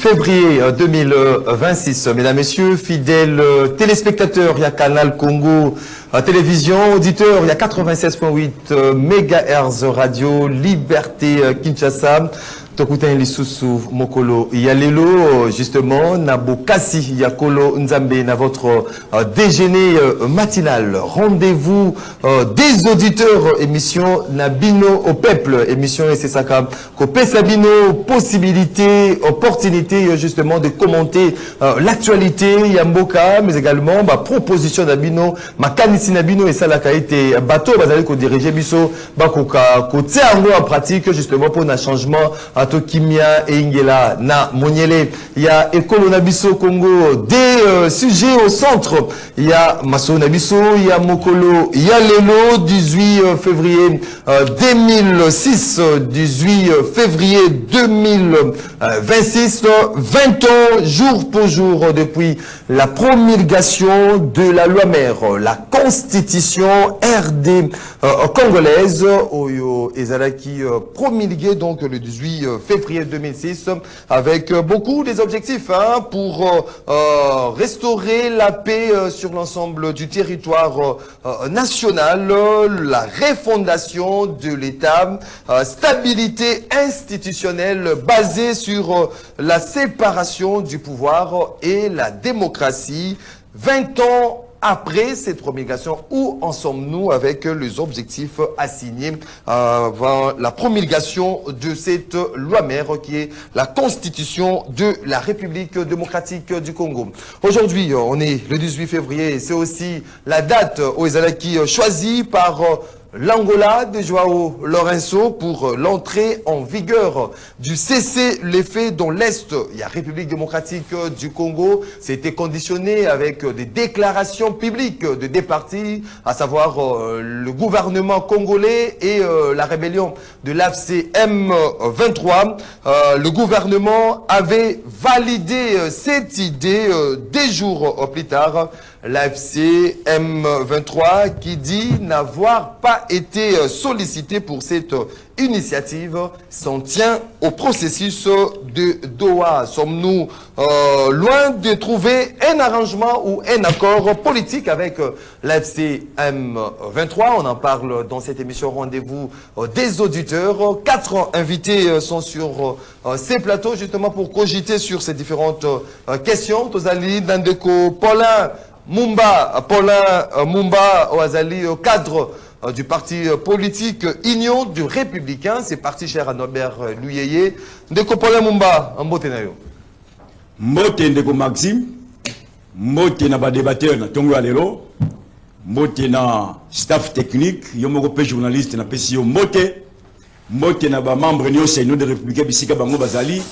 février 2026. Mesdames, Messieurs, fidèles téléspectateurs, il y a Canal Congo Télévision, auditeurs, il y a 96.8 MHz Radio, Liberté Kinshasa. Tokuta Lisusu Mokolo Yalelo, justement, Nabokasi Yakolo Nzambe, na votre déjeuner matinal. Rendez-vous des auditeurs, émission Nabino au peuple, émission et c'est ça comme Sabino, possibilité, opportunité, justement, de commenter l'actualité Yamboka, mais également, proposition Nabino, Makanisi Nabino et ça la été bateau, bazali ko diriger biso, bakoka, ko tiango en pratique, justement, pour un changement Kimia et Ingela na Moniele. Il y a Ekolo Nabiso Congo, des sujets au centre. Il y a Maso Nabiso, il y a Mokolo, il y a Lelo, 18 février 2006, 18 février 2026, 20 ans, jour pour jour, depuis la promulgation de la loi mère, la constitution RD congolaise, Oyo Ezalaki promulguée donc le 18 février 2006, avec beaucoup des objectifs pour restaurer la paix sur l'ensemble du territoire national, la refondation de l'État, stabilité institutionnelle basée sur la séparation du pouvoir et la démocratie. 20 ans après cette promulgation, où en sommes-nous avec les objectifs assignés avant la promulgation de cette loi mère qui est la constitution de la République démocratique du Congo? Aujourd'hui, on est le 18 février, c'est aussi la date où Ezalaki choisie par l'Angola de Joao Lourenço pour l'entrée en vigueur du cessez-le-feu dans l'Est. Il y a République démocratique du Congo. C'était conditionné avec des déclarations publiques de deux partis, à savoir le gouvernement congolais et la rébellion de l'AFC M23. Le gouvernement avait validé cette idée des jours plus tard. L'AFC M23 qui dit n'avoir pas été sollicité pour cette initiative s'en tient au processus de Doha. Sommes-nous loin de trouver un arrangement ou un accord politique avec l'AFC M23? On en parle dans cette émission Rendez-vous des auditeurs. 4 invités sont sur ces plateaux justement pour cogiter sur ces différentes questions. Tozali Nandeko Paulin Mumba, Oazali, au cadre du parti politique Union du Républicain, c'est parti cher à Norbert Luyeye. Ndeko Paulin Mumba, Mbote na yo. Mbote Ndeko Maxime, Mbote na ba débatteur na Tongo Alelo, Mbote na staff technique, Yomoko pe journaliste na PCO Mbote, Mbote na ba membre Union de Républicain Bisika Bango Bazali,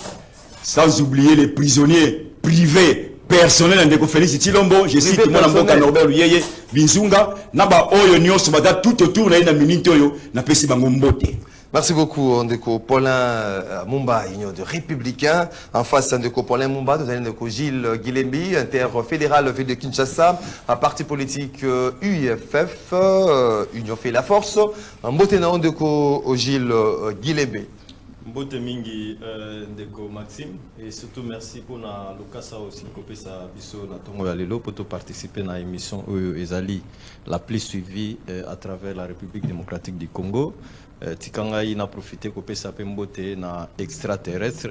sans oublier les prisonniers privés personnel Ndeko Félix Tilombo, je cite moi Mboka Norbert Luyeye Binzunga, naba oyo nyonso bada tout autour na minute oyo na pesi bango mbote. Merci beaucoup Ndeko Paulin Mumba, Union de Républicains. En face Ndeko Paulin Mumba, nous avons Ndeko Gilles Guilembi, interfédéral ville de Kinshasa, un parti politique UIFF, Union fait la force. Mbote na Ndeko Gilles Guilembi. Mbote mingi Ndeko Maxime et surtout merci pour la lokasa aussi kopesa biso na tongo ya lelo pour participer à l'émission Ezali la plus suivie à travers la République démocratique du Congo. Tikanga ina profité kopesa pe mbote na extraterrestre,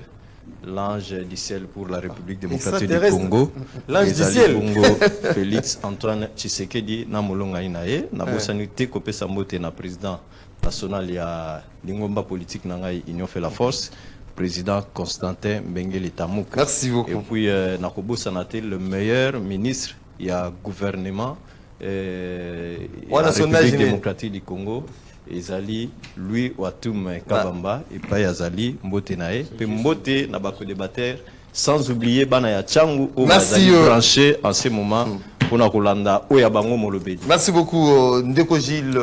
l'ange du ciel pour la République démocratique du Congo. L'ange du ciel. Congo Félix Antoine Tshisekedi na molonga inae na bosanité kopesa mbote na président national il y a l'ingomba politique nangai Union fait la force, président Constantin Mbengele Tamouk. Merci beaucoup. Et puis Nakobo Sanate, le meilleur ministre, il y a gouvernement la République démocratique du Congo. Ezali lui Watum Kabamba et pas Yazali Mbotenae, puis Mbote Nabako débatteur, sans oublier Banaya Tchangu au branché en ce moment. Merci beaucoup Ndeko Gilles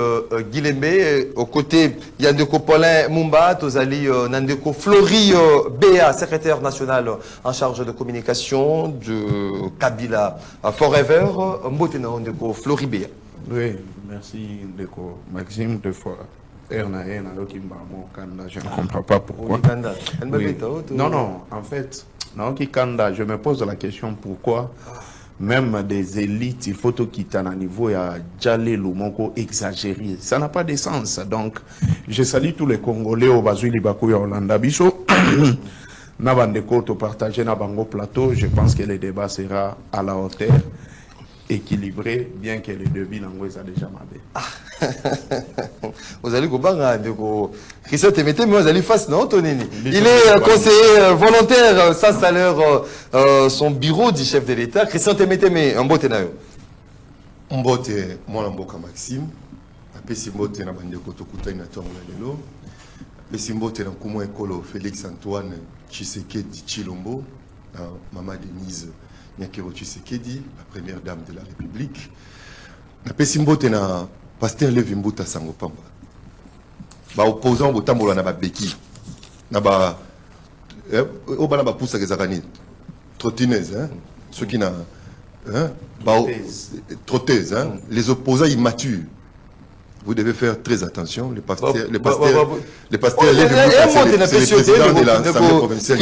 Guilembe. Au côté, il y a Ndeko Paulin Mumba, Tozali Nandeko Flori Béa, secrétaire national en charge de communication de Kabila Forever. Mbotena Ndeko Flori Béa. Oui, merci Ndeko Maxime, deux fois. Je ne comprends pas pourquoi. Oui. Non, non, en fait, Non, Kikanda, je me pose la question pourquoi même des élites, il faut tout quitter à un niveau et à Djalé Lumoko exagéré. Ça n'a pas de sens. Donc, je salue tous les Congolais au Bazui Libakou et Hollanda Bicho. Nabandeko to partager na bango plateau. Je pense que le débat sera à la hauteur, équilibré, bien que le débit n'angoisse a déjà mabé. Vous allez go banga ndeko Christian Temete, mais vous allez face non Tonini. Il est conseiller volontaire sans salaire son bureau du chef de l'État. Christian Temete, mais un bote na yo. Mbote mwana mboka Maxime. Apesi mbote na bandeko tokuta na tongo na lelo. Apesi mbote na kumo ekolo Félix Antoine Tshisekedi Tshilombo, Maman Denise Nyakero Tshisekedi, la première dame de la République. Apesi mbote na Pasteur Levi Mbuta Sango Pamba. Ba opposant botambola na ba beki. Na ba obana ba poussa kezakani. Trottineuse hein. Ceux qui na trotteuse hein. Les opposants immatures. Vous devez faire très attention. Les pasteurs Levi Mbuta, c'est le président de l'Assemblée provinciale.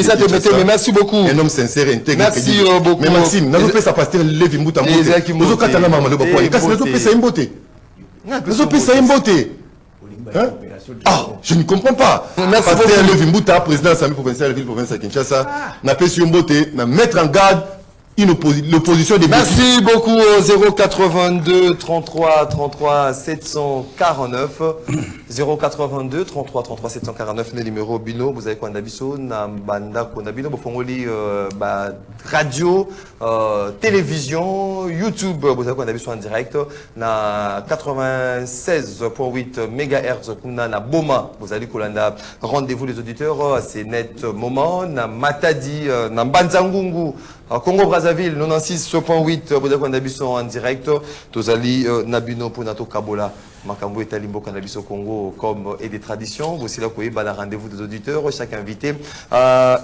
Merci beaucoup. Un homme sincère, intègre. Merci beaucoup. Mais Maxime, n'a pas sa pasteur Levi Mbuta Mbuta. Nous katana mama le bopo. Et casse nous peut ça imboté. Nous peut ça imboté. Ah, je ne comprends pas. Pasteur Levi Mbuta, président de l'Assemblée provinciale de la ville provinciale Kinshasa, n'a pas su imboté, n'a mettre en garde l'opposition des merci beaucoup 082 33 33 749 082 33 33 749 le numéro bino vous avez quoi ndabiso na banda ko ndabino bofongoli radio télévision YouTube vous avez quoi ndabiso en direct na 96.8 MHz kuna na Boma vous allez kolanda rendez-vous les auditeurs c'est net moment na Matadi na Mbanzangungu Congo Brazzaville 96.8 Bodakwa Nabiso en direct Tozali Nabino Ponato Kabola Makambo et Talimbo Kanabiso Congo comme et des traditions voici là quoi la rendez-vous des auditeurs chaque invité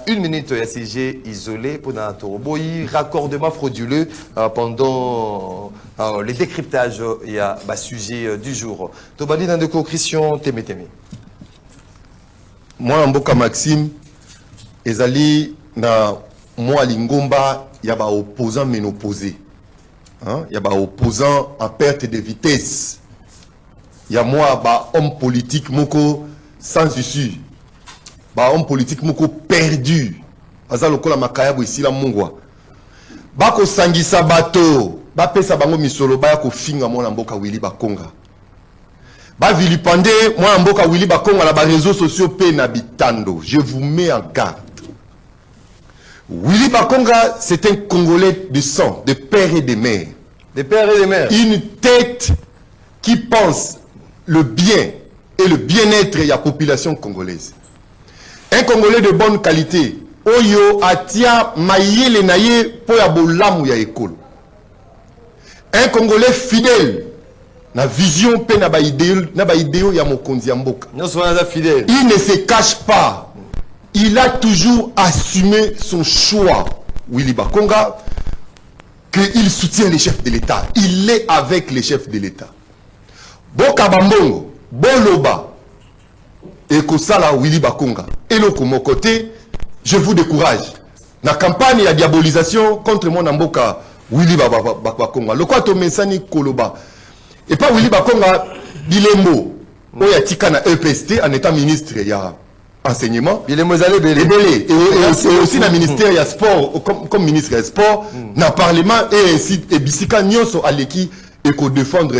une minute ACG isolé Ponato Boyi raccordement frauduleux pendant les décryptages il y a sujet du jour Tobali Nandeko Christian Temeteme moi Mboka Maxime ezali na moi Lingomba, il y a des opposants ménopausés. Il y a des opposants en perte de vitesse. Il y a moi, des hommes politiques sans issue. Des hommes politiques perdus. Aza lokola makayabo ici la mungwa. Bako sangisa bato. Ba pesa bango misolo ba ko finga mwana mboka Willy Bakonga. Ba vilipande mwana mboka Willy Bakonga na ba réseaux sociaux pe na bitando. Je vous mets en garde. Willy Bakonga, c'est un Congolais de sang, de père et de mère. De père et de mère. Une tête qui pense le bien et le bien-être de la population congolaise. Un Congolais de bonne qualité. Oyo atia maïele naye po ya bolamu ya école. Un Congolais fidèle. Na vision pe na ba idéo ya mokonzi ya mboka. Nous sommes fidèles. Il ne se cache pas. Il a toujours assumé son choix, Willy Bakonga, qu'il soutient les chefs de l'État. Il est avec les chefs de l'État. Boka Bambongo, Boloba, et Kosala Willy Bakonga. Et le mon côté, je vous décourage. La campagne de diabolisation contre mon Mboka Willy Bakonga. Le quoi Tomensani Koloba. Et pas Willy Bakonga, Bilembo, Oya Tikana EPST, en étant ministre, il y a enseignement, et aussi dans le ministère il y a sport comme ministre il y a sport dans le parlement et ainsi et bisika nyoso aleki et qu'on défendre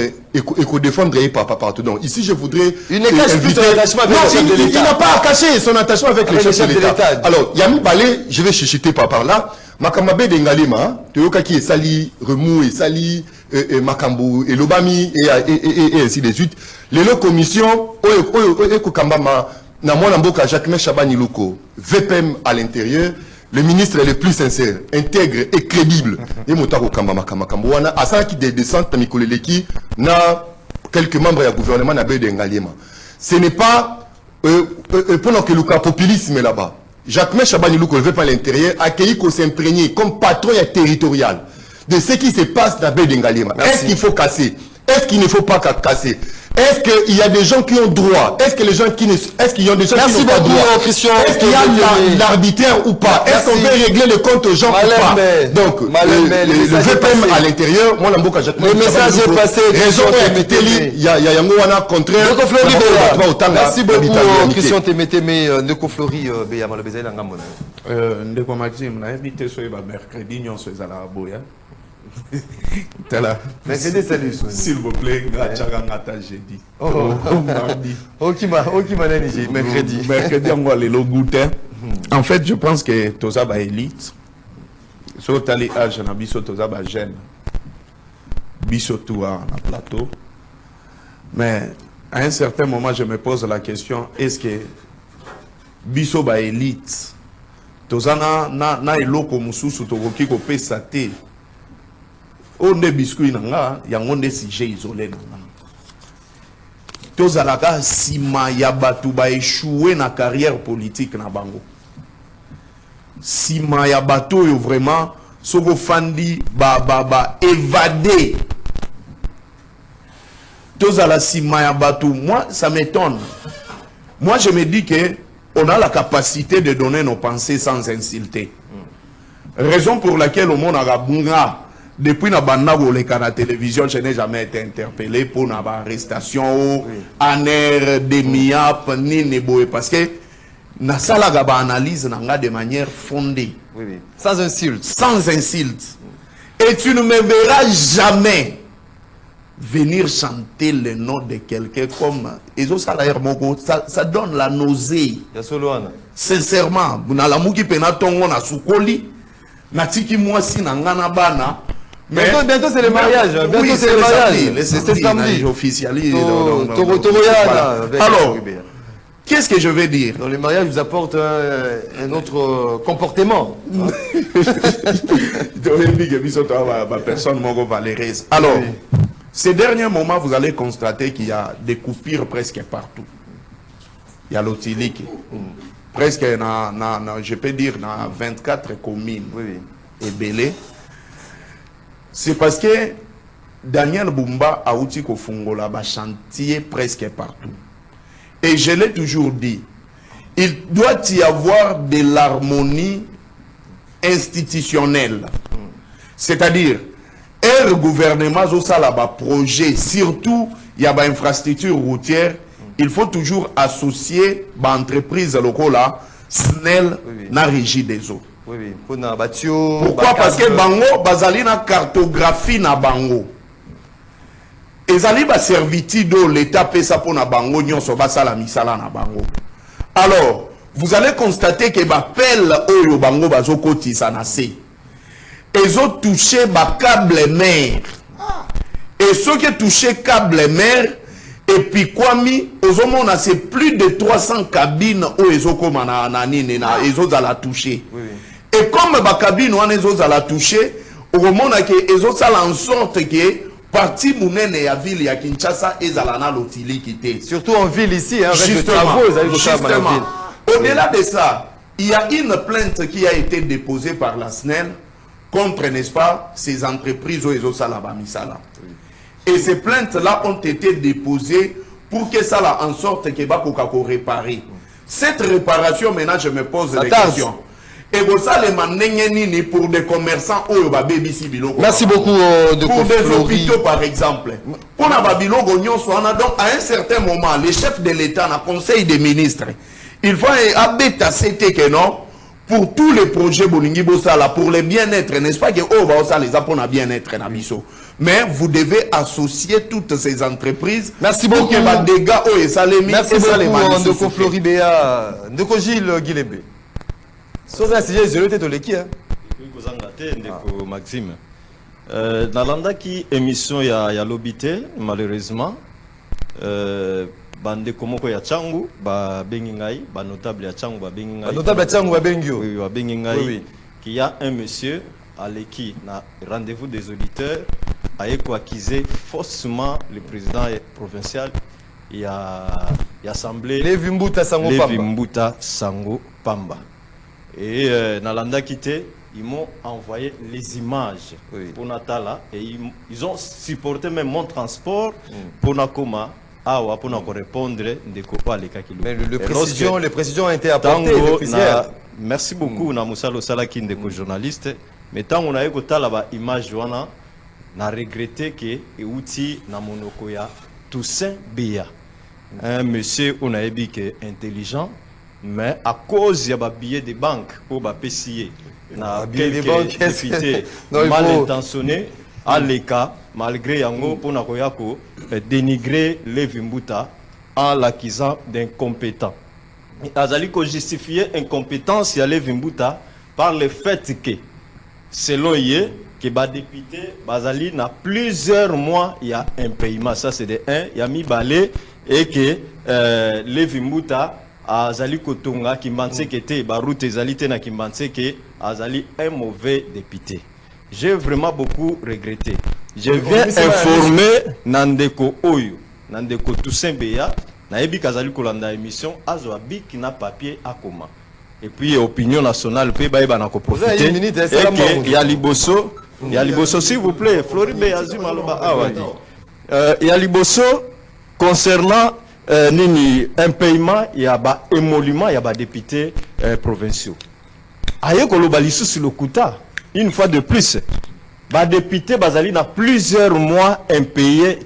partout. Donc ici je voudrais il ne cache plus son attachement avec le chef de l'État. Il n'a pas à cacher son attachement avec le chef de l'État. Alors Yami Balé, je vais chuchoter par là. Makamabe de Ngalema, Toyoka qui est sali remou et sali Makambu et Lobami et ainsi de suite. Les commissions Kambama na mwana mboka Jacques Chabani Luko, VPM à l'intérieur, le ministre est le plus sincère, intègre et crédible. Et motako kamba makambo wana asa qui descend tamikoleleki na quelques membres du gouvernement na be de Ngaliema. Ce n'est pas pendant que Luka populisme là-bas. Jacques Chabani Luko, le VPM à l'intérieur, accueilli qu'on s'imprégner comme patron territorial de ce qui se passe dans be de Ngaliema. Est-ce qu'il faut casser? Est-ce qu'il ne faut pas casser? Est-ce qu'il y a des gens qui ont droit? Est-ce que les gens qui ne... Est-ce qu'il y a des gens qui n'ont pas droit? Christian. Est-ce qu'il y a l'arbitraire ou pas? Est-ce qu'on veut régler le compte aux gens ou pas? Donc, le VPM à l'intérieur, moi, le message est passé. Raison il y a un contraire. Merci beaucoup, Christian Temeteme, Ndeko Flori, Béa Malabéza, Langamona. Ndeko Maxime, on a invité ce mercredi, nous sommes à la Boya. S'il vous plaît, jeudi. Mercredi. Mercredi, on va aller le goûter. En fait, je pense que Toza va élite. Sur tali âge, on a biso Toza va jeune. Biso tout à plateau. Mais à un certain moment, je me pose la question, est-ce que biso va élite? Toza na eloko mususu tokoki ko pesa te. On est biscuit nanga, il y a un sujet isolé nanga. Tozalaka sima ya batu ba échoué na carrière politique na bango. Sima ya batu yo vraiment soko fandi ba évadé. Tozala sima ya batu, moi ça m'étonne. Moi je me dis que on a la capacité de donner nos pensées sans insulter. Raison pour laquelle au monde a depuis na banabo le canal télévision, je n'ai jamais été interpellé pour une arrestation, en air, demi-ap, ni neboé. Parce que na sala gaba analyse de manière fondée. Oui, oui. Sans insulte. Sans insulte. Et tu ne me verras jamais venir chanter le nom de quelqu'un comme ça donne la nausée. Sincèrement, Bunalamuki Penatongo na Soukoli, Natiki Mwasi Nangana Bana. Bientôt c'est le mariage. Bientôt c'est le mariage. C'est samedi. J'officialise. Alors, qu'est-ce que je vais dire? Dans les mariages, vous apporte un autre comportement. Alors, ces derniers moments, vous allez constater qu'il y a des coupures presque partout. Il y a l'Otiliki. Presque, je peux dire, dans 24 communes et Belé. C'est parce que Daniel Bumba a outil qu'au Fungola va chantier presque partout. Et je l'ai toujours dit, il doit y avoir de l'harmonie institutionnelle. C'est-à-dire, un gouvernement, projet, surtout, il y a une infrastructure routière, il faut toujours associer l'entreprise locale, SNEL, na régie des eaux. Pourquoi? Parce que Bango, bazali na cartographie na Bango. Ezali ba servitude l'État paie ça pour na Bango, nyonso ba sala misala na Bango. Alors, vous allez constater que ba pelle oyo Bango bazo kotisa na se. Ils ont touché ba câble mer. Et ceux qui touché câble mer, et puis Kwami, c'est plus de 300 cabines où ils ont comme ils ont la toucher. Et comme ma cabine où ils ont la toucher, au moment où ils ont en sorte que partie mounene ya ville ya Kinshasa et Zalana l'Otili quitté. Surtout en ville ici, hein, avec justement. Au-delà de ça, il y a une plainte qui a été déposée par la SNEL contre, n'est-ce pas, ces entreprises où ils ont misala. Et ces plaintes-là ont été déposées pour que ça là en sorte que Bakokako réparer. Cette réparation, maintenant, je me pose des questions. Et vous savez, pour des commerçants, merci beaucoup pour des hôpitaux, par exemple. Pour la Babylone, donc à un certain moment, le chef de l'État, le conseil des ministres, il faut abaisser que non. Pour tous les projets Bolingi Bossala, pour le bien-être, n'est-ce pas que les Apon a bien-être Nabiso. Mais vous devez associer toutes ces entreprises. Merci beaucoup. Pour que les dégâts et ça les merci beaucoup, Ndeko Floribéa, Ndeko Gilles Guilébé. C'est un sujet zéro tête de l'équipe. Ndeko Maxime. Nalanda qui émission ya l'obité, malheureusement. Bande komoko ya Tchangu ba bengingai ba notable ya Tchangu ba bengingai notable ya Tchangu ba bengio oui ba bengingai qui a un monsieur à l'équipe na rendez-vous des auditeurs a acquisé faussement le président provincial il y a assemblée Levi Mbuta Sango Pamba et Nalanda quitté ils m'ont envoyé les images pour Natala et ils ont supporté même mon transport pour Nakoma awa pour nous répondre de quoi les cas qui Mais les précisions ont été apportées depuis hier. Merci beaucoup na Moussalo Salaki ndeko journaliste. Mais tant on a eu la image wana na regretté que euti na monoko ya Toussaint Beya. Un monsieur on a dit que intelligent mais à cause ya ba billet de banque pour ba PCA na quelques députés mal intentionnés à l'écart malgré yango pour na koyako dénigrer Levi Mbuta en l'accusant d'incompétent. Azali ko justifier incompétence ya Levi Mbuta par le fait que selon yé que ba député bazali na plusieurs mois il y a un paiement, ça c'est de 1 il y a mis balé et que Levi Mbuta azali kotonga kimbanse que te ba route ezali te na kimbanse que azali un mauvais député. J'ai vraiment beaucoup regretté. Je viens informer Nandeko Oyo, Nandeko Toussaint Beya, Naebi Kazali Kolanda émission, Azoabi qui n'a papier à comment. Et puis opinion nationale, puis Baïba n'a qu'à profiter. Il y a Liboso, s'il vous plaît, Floride Azim Aloba Awadi. Il y a Liboso concernant un paiement, il y a un émolument, il y a des députés provinciaux. Aïe Kolobalisu sur le Kouta. Une fois de plus, les députés Bazali n'a plusieurs mois impayés.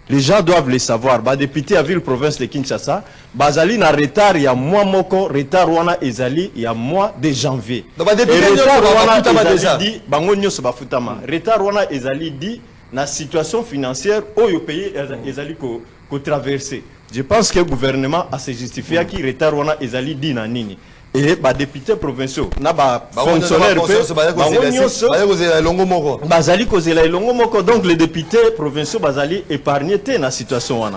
Les gens doivent le savoir. Les députés à ville province de Kinshasa, Bazali n'a retard il y a mois moko, retard wana ezali il y a mois de janvier. Retard wana ezali dit bango nyoso bafutama. Retard wana ezali dit na situation financière où le pays ezali ko traverser. Je pense que le gouvernement a se justifié qui retard wana ezali dit na nini. Et les députés provinciaux, fonctionnaires, donc les députés provinciaux bazali épargnés dans la situation.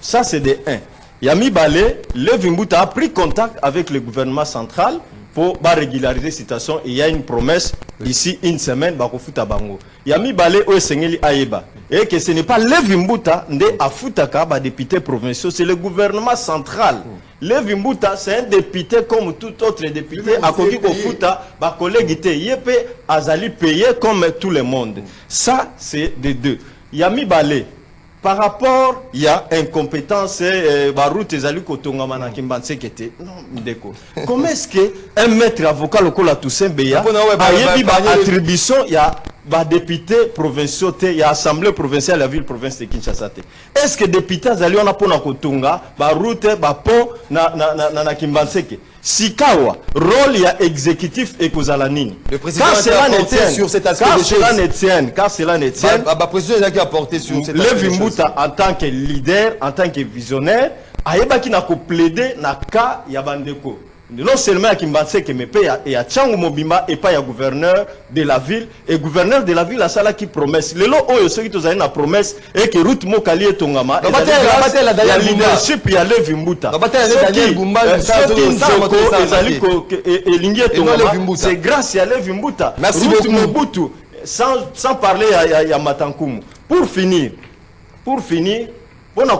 Ça c'est de 1. Yami Balé, Levi Mbuta a pris contact avec le gouvernement central pour régulariser la situation. Il y a une promesse d'ici une semaine, Bakofuta Bango. Yami Balé ou Sengeli Aïba. Et que ce n'est pas Levi Mbuta nde afutaka ba député provinciaux, c'est le gouvernement central. Levi Mbuta, c'est un député comme tout autre député. À Kogi Kofuta, ma collègue était Yépe Azali payé comme tout le monde. Ça, c'est des deux. Yami Balé, par rapport, il y a incompétence, Barout Ezali Kotongamana Kimbanse Kete. Non, Ndeko. Comment est-ce qu'un maître avocat local à Toussaint Beya a eu attribution, il y a des députés provinciaux, il y a assemblée provinciale de la ville province de Kinshasa. Est-ce que députés Azali on a pour Kotonga, Barout, Bapon, na Kimbanseke? Sikawa, rôle il y a exécutif et Kozalanine. Le président a apporté sur cet aspect des choses. Car cela ne tient. Le président a apporté sur cet aspect Levi Mbuta en tant que leader, en tant que visionnaire, Aïeba qui n'a qu'à plaider na ka Yabandeko. Non seulement à Kimbanse qui me paye et à Tchangou Mobimba et pas à gouverneur de la ville. Et gouverneur de la ville, à ça qui promesse. Le lot où ceux qui ont une promesse et que Ruth Mokali et Tongama. Il y a leadership, il y a Levi Mbuta. C'est grâce à Levi Mbuta. Merci beaucoup. Sans parler à Matankoum. Pour finir, pour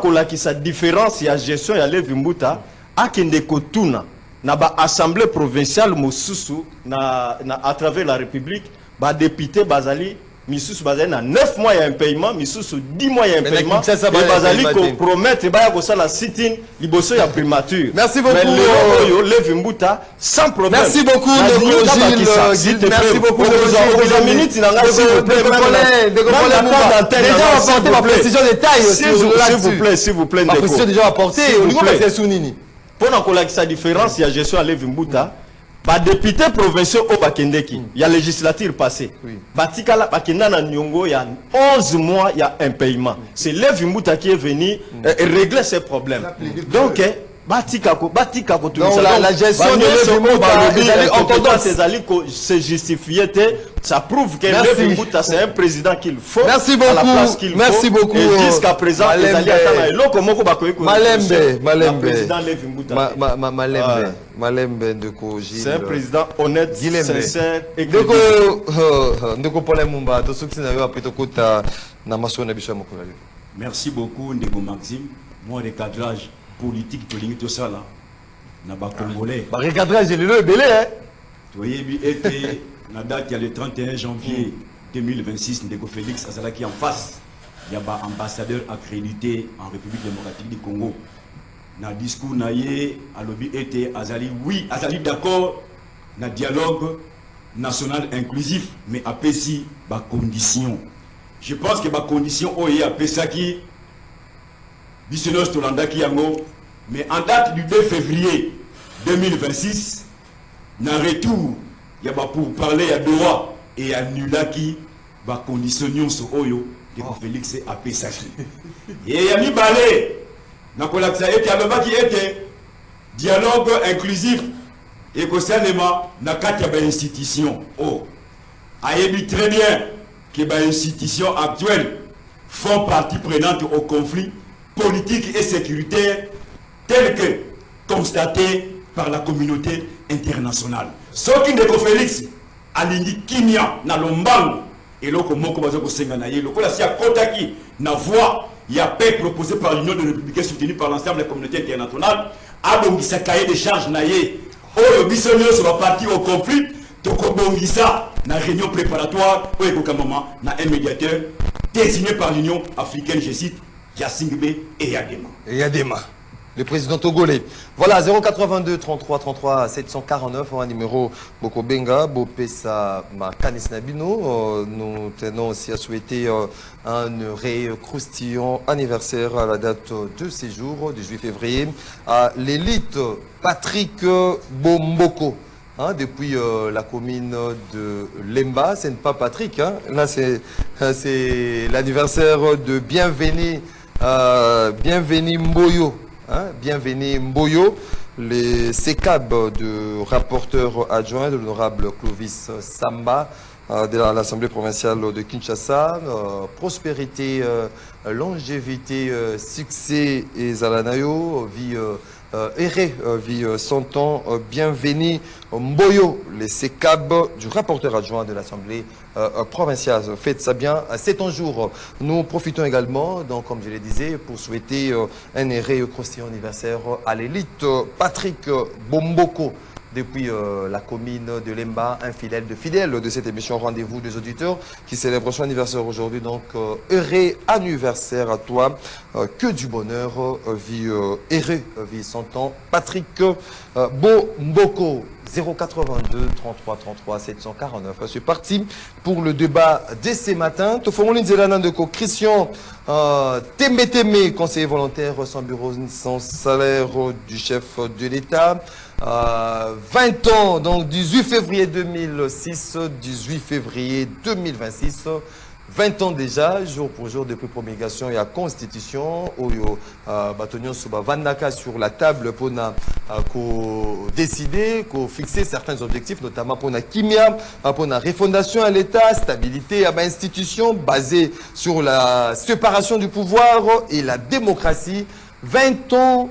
qu'on sa différence, il y a gestion, il y a Levi Mbuta, à Kendekotuna. Na ba assemblée provinciale Mosusu à travers la République ba député Bazali Misusu Bazali na 9 mois il y a un paiement Misusu 10 mois il y a un paiement et Bazali ko promettre ba ya ko sala sitting liboso ya primature. Merci beaucoup Levi Mbuta sans problème. Merci beaucoup Gilles. Merci beaucoup la minute il en a s'il vous plaît. Déjà apporté ma précision des tailles s'il vous plaît ma précision déjà apportée au niveau de Sounini. Pour la différence, il y a gestion à Levi Mbuta. Les députés provinciaux au Bakendeki, il y a législature passée. Batikala Bakendana Nyongo, il y a 11 mois, il y a un paiement. C'est Levi Mbuta qui est venu régler ces problèmes. Donc, la gestion de Levi Mbuta, c'est justifié. Ça prouve que Levi Mbuta, c'est un président qu'il faut. Merci beaucoup. Merci beaucoup. Et jusqu'à présent, Malembe Ndeko Gilles. C'est un président honnête, sincère et Ndeko Paul Mumba, to soki na yo apetokota na maso na biso mokolo. Merci beaucoup Ndeko Maxime. Moi le cadrage politique to lingi to sala na ba congolais. Ba recadrage le belé hein. Tu voyez bi était la date il y a le 31 janvier 2026 Ndeko Félix Azalaki en face il y a un ambassadeur accrédité en République démocratique du Congo. Dans le discours, naïe, à l'objet était Azali, oui, Azali d'accord, dans le dialogue national inclusif, mais à Pessi, par condition. Je pense que par condition, oh, il y a Pesaki, Bissonos Tolandaki Yango, mais en date du 2 février 2026, dans le retour, il y a pour parler à Doha et à Nulaki, par condition sur Oyo, de Félix à Pesaki. Et il y a mis balai. Dans qui était dialogue inclusif et concernant dans quatre institutions. Oh, aïe très bien que les institutions actuelles font partie prenante au conflit politique et sécuritaire tel que constaté par la communauté internationale. Ce qui est Félix alingi kimia na lombango et loko moko bazo ko senga na ye loko la sia kotaki na voix. Il y a paix proposé par l'Union des Républicains soutenu par l'ensemble des communautés internationales. Abongisa cahier de charges naïe. Oh, le bisonnier sur la partie au conflit. Tokobongisa na réunion préparatoire. Oh, na un médiateur désigné par l'Union africaine, je cite, Yassingbe et Yadema. Et Yadema, le président togolais. Voilà, 082 33 33 749, un numéro Bokobenga, Bopesa Makanis Nabino. Nous tenons aussi à souhaiter un croustillant anniversaire à la date de séjour du 8 février à l'élite Patrick Bomboko. Hein, depuis la commune de Lemba, ce n'est pas Patrick, hein. Là c'est l'anniversaire de Bienvenue Mboyo. Hein, bienvenue Mboyo, les CECAB de rapporteur adjoint de l'honorable Clovis Samba de l'Assemblée provinciale de Kinshasa. Prospérité, longévité, succès et Zalanayo, vie errée, vie 100 ans, bienvenue Mboyo, les CECAB du rapporteur adjoint de l'Assemblée provinciale. Faites ça bien, c'est un jour. Nous profitons également, donc, comme je le disais, pour souhaiter un erré croustillant anniversaire à l'élite Patrick Bomboko. Depuis la commune de Lemba, un fidèle de cette émission Rendez-vous des auditeurs qui célèbre son anniversaire aujourd'hui. Donc, heureux anniversaire à toi, que du bonheur, vie heureux, vie 100 ans. Patrick Bomboko, 082 33 33 749. C'est parti pour le débat dès ce matin. Christian Tembe, conseiller volontaire sans bureau, sans salaire du chef de l'État. 20 ans, donc 18 février 2006, 18 février 2026, 20 ans déjà, jour pour jour depuis promulgation et la constitution, où Batonion Souba Vandaka sur la table pour décider, pour fixer certains objectifs, notamment pour la Kimia, pour la refondation à l'État, stabilité à l'institution basée sur la séparation du pouvoir et la démocratie. 20 ans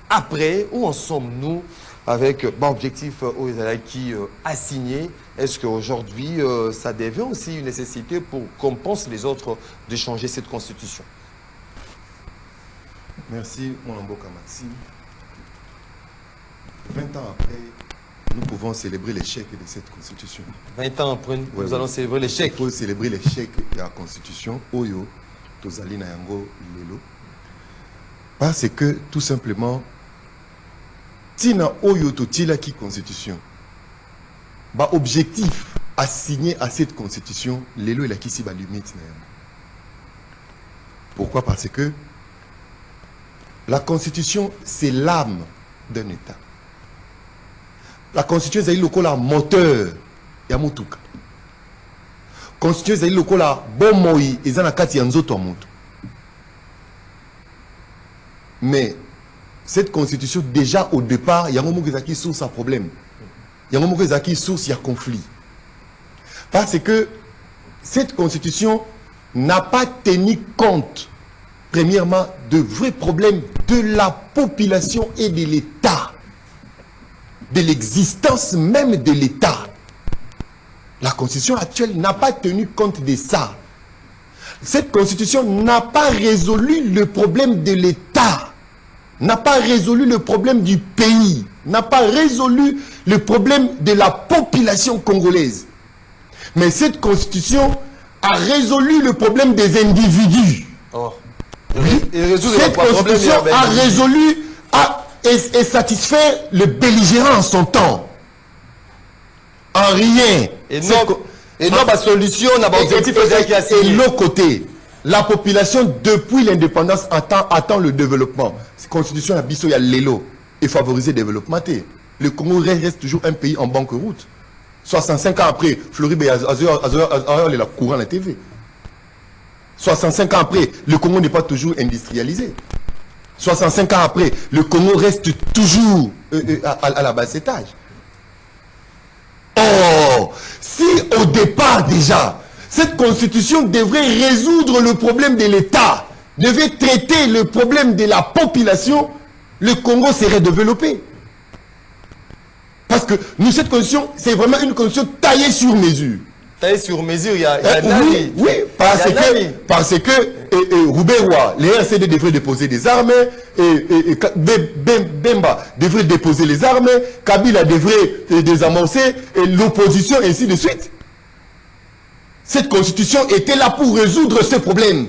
après, où en sommes-nous avec objectif qui assigné? Est-ce qu'aujourd'hui, ça devient aussi une nécessité pour qu'on pense les autres de changer cette constitution? Merci, mon Mboka Maxime. 20 ans après, nous pouvons célébrer l'échec de cette constitution. 20 ans après, nous allons célébrer l'échec. Il faut célébrer l'échec de la constitution. Oyo, Tozali Nayango, Lelo. Parce que, tout simplement, Tina Oyo Totila qui constitution. Objectif assigné à cette constitution, Lelo il a qui si limite. Pourquoi? Parce que la constitution, c'est l'âme d'un État. La constitution, c'est le moteur. Yamutuka. Constitution, c'est le bon moi et zanakati yanzoto amutu. Mais cette constitution, déjà au départ, il y a un moment qui source à problème. Il y a un moment qui source à conflit. Parce que cette constitution n'a pas tenu compte, premièrement, de vrais problèmes de la population et de l'État. De l'existence même de l'État. La constitution actuelle n'a pas tenu compte de ça. Cette constitution n'a pas résolu le problème de l'État. N'a pas résolu le problème du pays, n'a pas résolu le problème de la population congolaise. Mais cette constitution a résolu le problème des individus. Oh. Oui. Cette constitution a résolu et satisfait le belligérant en son temps. En rien. Et non, la solution, et l'autre côté, la population, depuis l'indépendance, attend le développement. La constitution a biso, il y a l'élo et favoriser le développement. Le Congo reste toujours un pays en banqueroute. 65 ans après, Floride a la courant à la TV. 65 ans après, le Congo n'est pas toujours industrialisé. 65 ans après, le Congo reste toujours à la basse étage. Oh, si au départ déjà, cette constitution devrait résoudre le problème de l'État, devait traiter le problème de la population, le Congo serait développé. Parce que nous, cette constitution, c'est vraiment une constitution taillée sur mesure. Taillée sur mesure, il y a oui, parce que Rouberois, les RCD devraient déposer des armes, Bemba devrait déposer les armes, Kabila devrait désamorcer, et l'opposition, ainsi de suite. Cette constitution était là pour résoudre ce problème.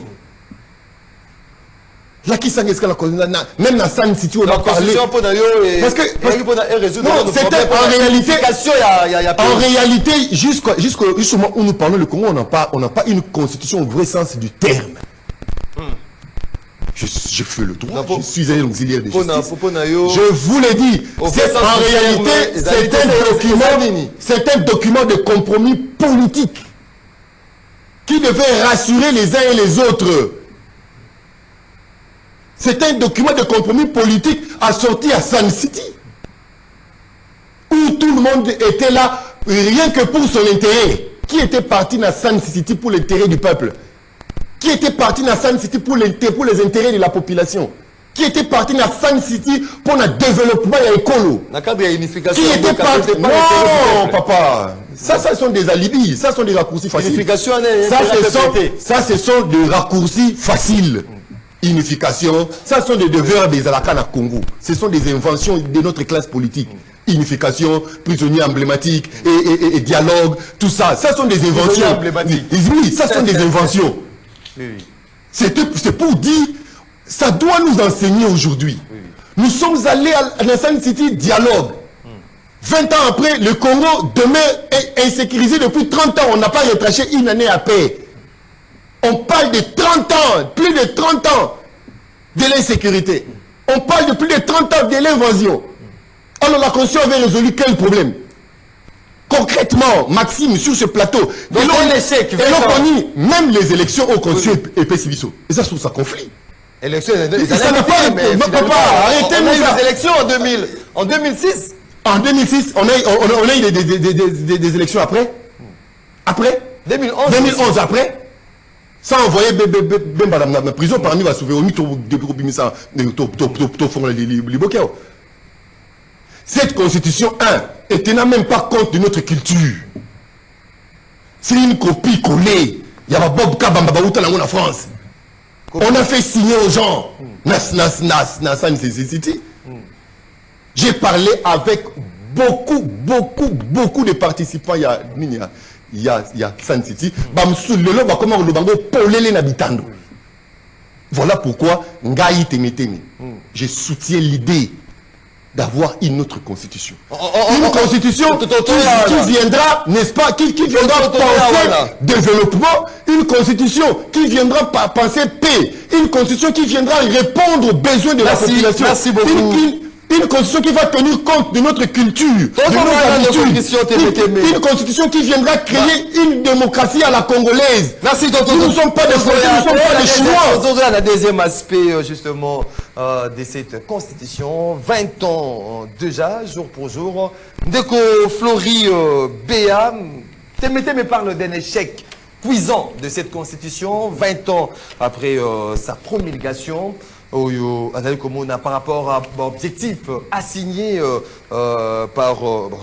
Là, qui s'en est même dans San City, on a parlé. Parce que non, c'était en réalité, jusqu'au moment où nous parlons le Congo, on n'a pas une constitution au vrai sens du terme. Je fais le droit, je suis un auxiliaire de justice. Je vous l'ai dit, en réalité, c'est un document de compromis politique qui devait rassurer les uns et les autres. C'est un document de compromis politique assorti à San City, où tout le monde était là, rien que pour son intérêt. Qui était parti dans San City pour l'intérêt du peuple? Qui était parti dans San City pour les intérêts de la population? Qui était parti dans San City pour le développement et l'écolo? Qui était parti? Non, papa. Ça, ce sont des alibis. Ça, ce sont des raccourcis faciles. Ça, ce sont des raccourcis faciles. Unification, ça sont des devoirs des Alakans à Congo. Ce sont des inventions de notre classe politique. Unification, prisonniers emblématiques et dialogue, tout ça. Ça sont des inventions. Oui, ça sont des inventions. C'est pour dire, ça doit nous enseigner aujourd'hui. Nous sommes allés à la San City dialogue. 20 ans après, le Congo demeure insécurisé depuis 30 ans. On n'a pas retraché une année après. On parle de 30 ans, plus de 30 ans de l'insécurité. On parle de plus de 30 ans de l'invasion. Alors la Constitution avait résolu quel problème? Concrètement, Maxime, sur ce plateau, même les élections au Conseil épais civiso. Et ça, je trouve ça conflit. Élections, ça n'a pas arrêté les élections en 2006. En 2006, on a eu des élections après. Après 2011 après. Ça envoyé Bemba dans la prison parmi va sauver au mythe Cette constitution 1 ne tenant même pas compte de notre culture. C'est une copie collée. Il y a Bob Kabamba en France. On a fait signer aux gens. J'ai parlé avec beaucoup de participants. Il y a San City. Voilà pourquoi je soutiens l'idée d'avoir une autre constitution. Une constitution qui viendra, n'est-ce pas, qui viendra penser développement, une constitution qui viendra penser paix, une constitution qui viendra répondre aux besoins de la population. Merci beaucoup. Une constitution qui va tenir compte de notre culture, de nos habitudes. Une constitution qui viendra créer une démocratie à la congolaise. Merci, Nous ne sommes pas des Français, nous ne sommes pas des Chinois. Le deuxième aspect, justement, de cette constitution, 20 ans déjà, jour pour jour. Deko Flori Béa, me parle d'un échec cuisant de cette constitution, 20 ans après sa promulgation. Par rapport à l'objectif assigné par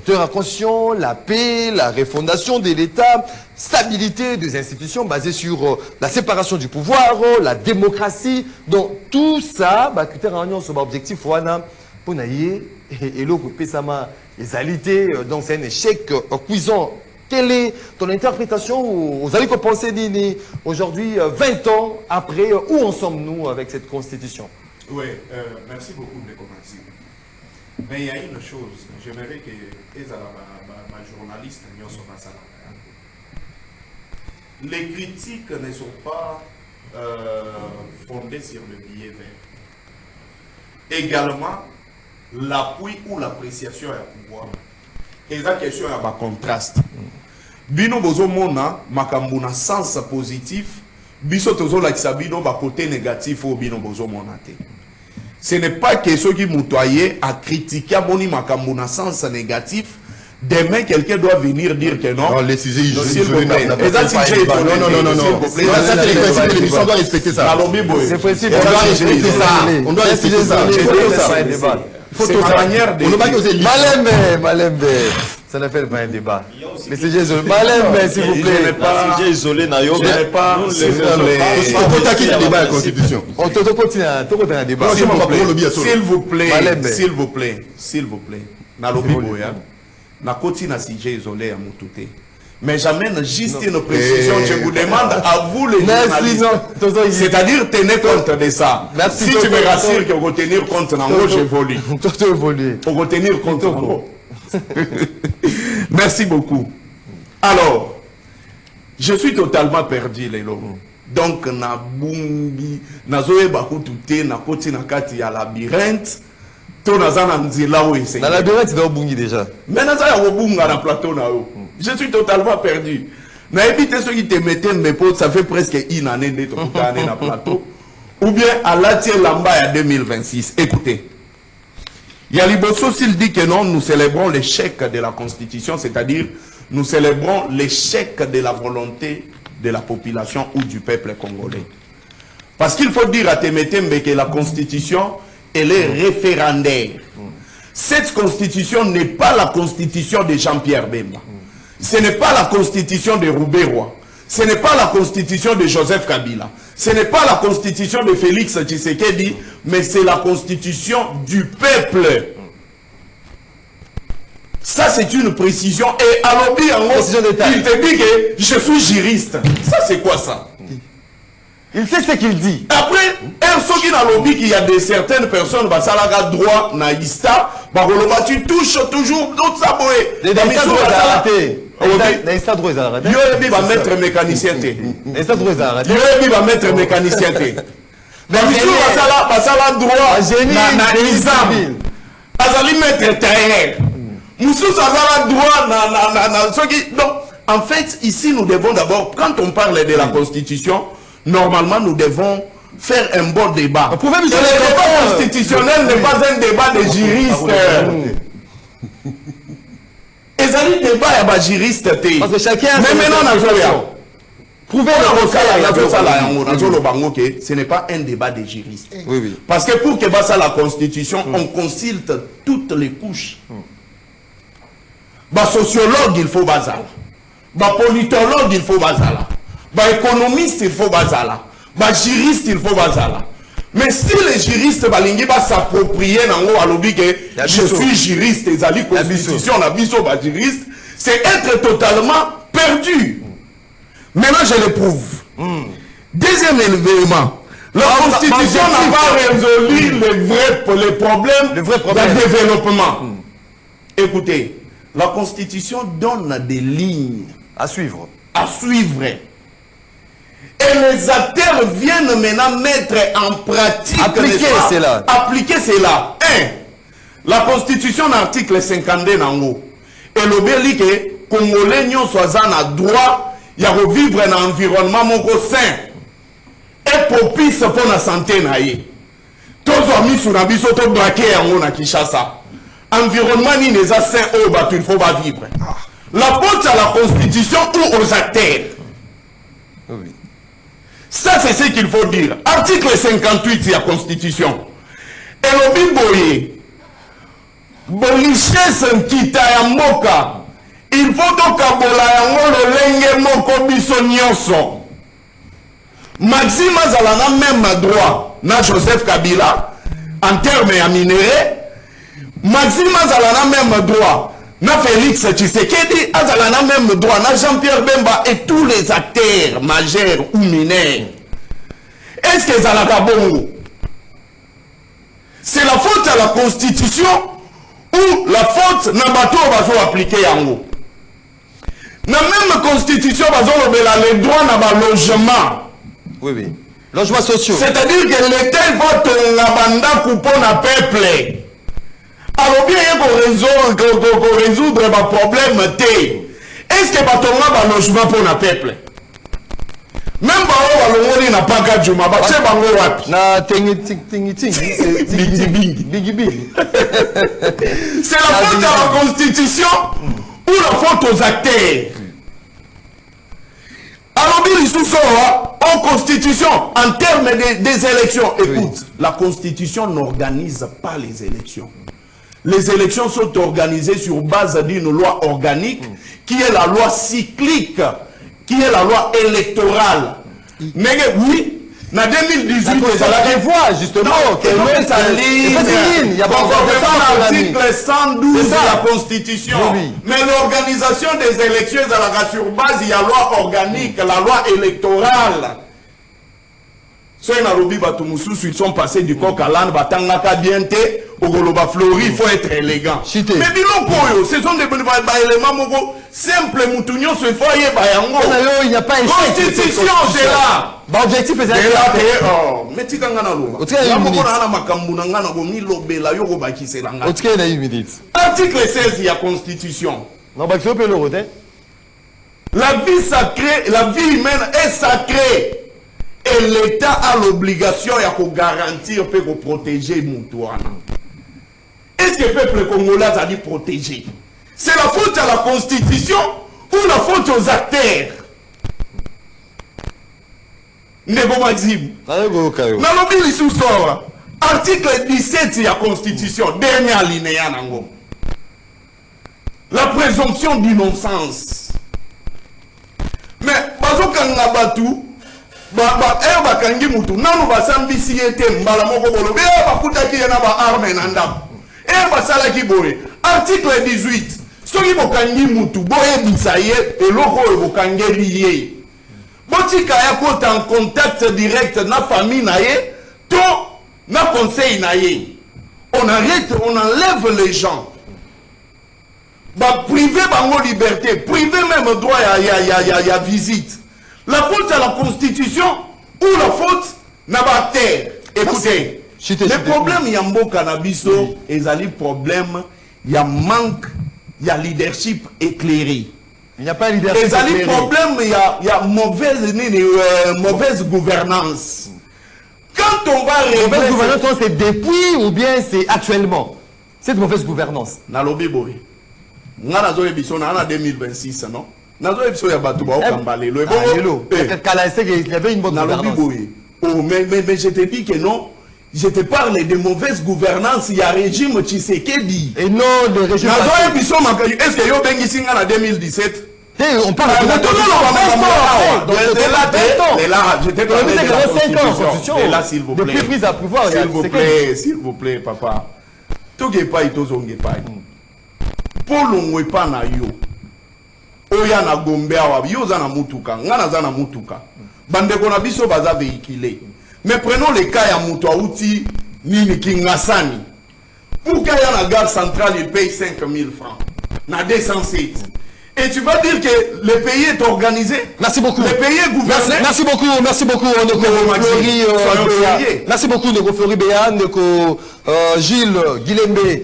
de la Constitution, la paix, la refondation de l'État, stabilité des institutions basées sur la séparation du pouvoir, la démocratie. Donc tout ça, objectif donc c'est un échec cuisant Quelle est ton interprétation aux allez penser aujourd'hui, 20 ans après, où en sommes-nous avec cette constitution? Oui, merci beaucoup, Ndeko Maxime. Mais il y a une chose, j'aimerais que ma journaliste les critiques ne sont pas fondées sur le billet vert. Également, l'appui ou l'appréciation du pouvoir. Et la question est un contraste. Bino bozo mona makambo na sens positif, biso tozo la kisabino ba côté négatif ou bino bozo monate. Ce n'est pas que ceux qui m'outoyaient à critiquer à moni makambo na sens négatif. Demain, quelqu'un doit venir dire que non. Non, les sujets s'il vous plaît. Non. On doit respecter ça. C'est possible. On doit respecter ça. On doit respecter ça. C'est la manière de... Malembe. Ça n'appelle pas un débat. Les sujets isolés. Malembe, s'il vous plaît. Je n'ai pas sujet isolé, Nayo. Je n'ai pas... On continue le débat à la Constitution. On continue un débat. S'il vous plaît. Nalobi boya. Na koti na sujet isolé à Moutouté. Mais j'amène juste une précision. Je vous demande à vous les journalistes. C'est-à-dire tenez compte de ça. Merci, si tu me rassures que vous tenir compte nango, j'évolue. Pour retenir compte nango. Merci beaucoup. Alors, je suis totalement perdu, Lélo. Donc, na bungi, na zoé bakoutouté, na koti na kati ya labyrinthe. Dans la labyrinthe, tu bungi déjà. Mais na plateau je suis totalement perdu. Na évité ceux qui te mettaient mes potes, ça fait presque une année de ton année na plateau. Ou bien à l'Atier Lamba à 2026. Écoutez. Yaliboso s'il dit que non, nous célébrons l'échec de la Constitution, c'est-à-dire nous célébrons l'échec de la volonté de la population ou du peuple congolais. Parce qu'il faut dire à Temetembe que la Constitution, elle est référendaire. Cette constitution n'est pas la constitution de Jean-Pierre Bemba. Ce n'est pas la constitution de Roubaix-Roy. Ce n'est pas la constitution de Joseph Kabila. Ce n'est pas la constitution de Félix Tshisekedi, mais c'est la constitution du peuple. Ça, c'est une précision. Et à l'objet, il te dit que je suis juriste. Ça, c'est quoi ça? Il sait ce qu'il dit. Après, il a lobby qu'il y a certaines personnes qui ont droit à l'ISTA, tu touches toujours d'autres sabots. Les droits arrêtés. Il va mettre mécanicien. Il va mettre mécanicien. Mais il va droit à l'ISTA. Il va mettre tailleur. Donc, en fait, ici, nous devons d'abord, quand on parle de la Constitution, normalement, nous devons faire un bon débat. Et le débat constitutionnel n'est pas un débat de juristes. Et ça dit débat, il y a des juristes. Parce que chacun... Mais maintenant, ce n'est pas un débat de juristes. Parce que pour que ça la Constitution, on consulte toutes les couches. Sociologue, il faut bazala. Politologue, il faut bazala. Économiste, il faut bazala. Juriste, il faut bazala. Mais si les juristes balingi s'approprier nango alobi que je suis juriste et zali constitution na biso ba juriste, c'est être totalement perdu. Maintenant je le prouve. Deuxième élément, la constitution n'a pas résolu les problèmes de développement. Écoutez, la constitution donne des lignes à suivre. Et les acteurs viennent maintenant mettre en pratique. Appliquer cela. 1. La Constitution, l'article 52 nango. Et le béli que Congolais n'ont soit droit à revivre dans un environnement sain et propice pour la santé naïe. Tous les amis sur la biso to braqué en na Kinshasa. Environnement ni les sain au batu il faut pas vivre. La faute à la Constitution ou aux acteurs. Oui. Ça, c'est ce qu'il faut dire. Article 58 de la Constitution. Et le biboye, richesse nkita ya moka, il faut donc yango le lenge moko biso nyonso. Maxime Azalana même droit na Joseph Kabila en termes de minéraux. Maxime Azalana même droit na Félix Tshisekedi, azala même droit, na Jean-Pierre Bemba et tous les acteurs majeurs ou mineurs. Est-ce que Zalaka Bongo? C'est la faute à la Constitution ou la faute na bateau bazo appliquer yango? Na même Constitution bazo lobela les droits na ba logement. Oui, oui. Logements sociaux. C'est-à-dire que l'État va tonga banda coupon à peuple. Alors bien qu'on résoudre ma problème. Est-ce que batonga ba logement pour le peuple? Même ba balongoli na paka juma ba che bango wapi? Na tingi. C'est la faute à la Constitution ou la faute aux acteurs? Alors bien ils sont en Constitution en termes des élections. Écoute, la Constitution n'organise pas les élections. Les élections sont organisées sur base d'une loi organique qui est la loi cyclique, qui est la loi électorale. Mais oui, en 2018, les voix justement. Il y a l'article 112 de la Constitution. Oui. Mais l'organisation des élections sur base, il y a la loi organique, la loi électorale. Ils sont passés du coq à l'âne, il faut être élégant. Mais dis-le, ce sont des éléments simples, il n'y a pas une constitution, c'est là. Objectif est article 16, il y a constitution. La vie sacrée, la vie humaine est sacrée. Et l'État a l'obligation de garantir et de protéger Moutouana. Est-ce que le peuple congolais a dit protéger? C'est la faute à la Constitution ou la faute aux acteurs? Nego Maxime. Nalobi sous sort. Article 17 de la Constitution, dernier alinéa nango. La présomption d'innocence. Mais bazokanga batu bakangi mutu nanu basambisi ete mbala moko bolo be bakutaki na ba arme na ndako basalaki boye article 18 soki bokangi mutu boye bisaye eloko oyo bokangeli ye botika ya kota en contact direct na famille na ye to na conseil na ye on arrête, on enlève les gens privé bango liberté privé même droit ya visite. La faute à la Constitution ou la faute n'a pas terre. Écoutez, le problème, il y a un bon cannabis, il y a un problème, il y a manque, il y a leadership éclairé. Il n'y a pas de leadership éclairé. Il y a un problème, il y a mauvaise gouvernance. Quand on va régler... Mauvaise gouvernance, c'est depuis ou bien c'est actuellement? Cette mauvaise gouvernance. Dans le bébé, on a 2026, non? Il y avait une bonne gouvernance. Oh, mais je te dis que non. Je te parle de mauvaise gouvernance. Il y a régime Tshisekedi. Et non, le régime. Est-ce que yo bengi en 2017? On parle de je t'ai parlé de la Constitution. Et là, s'il vous plaît. Depuis prise à pouvoir. S'il vous plaît, papa. Toge pas, itozonge pas. Polongwe pas na yo. Oya na gombe awa yoza na mutuka ngana za na mutuka bandeko na biso baza véhiculé mais prenons le cas ya mutu auti nini kingasani pour qu'il y a la gare centrale il paye 5000 francs na 207 et tu vas dire que le pays est organisé. Merci beaucoup. Le pays est gouverné. Merci beaucoup merci Ndeko Flori Béa, Ndeko Gilles Guilembe,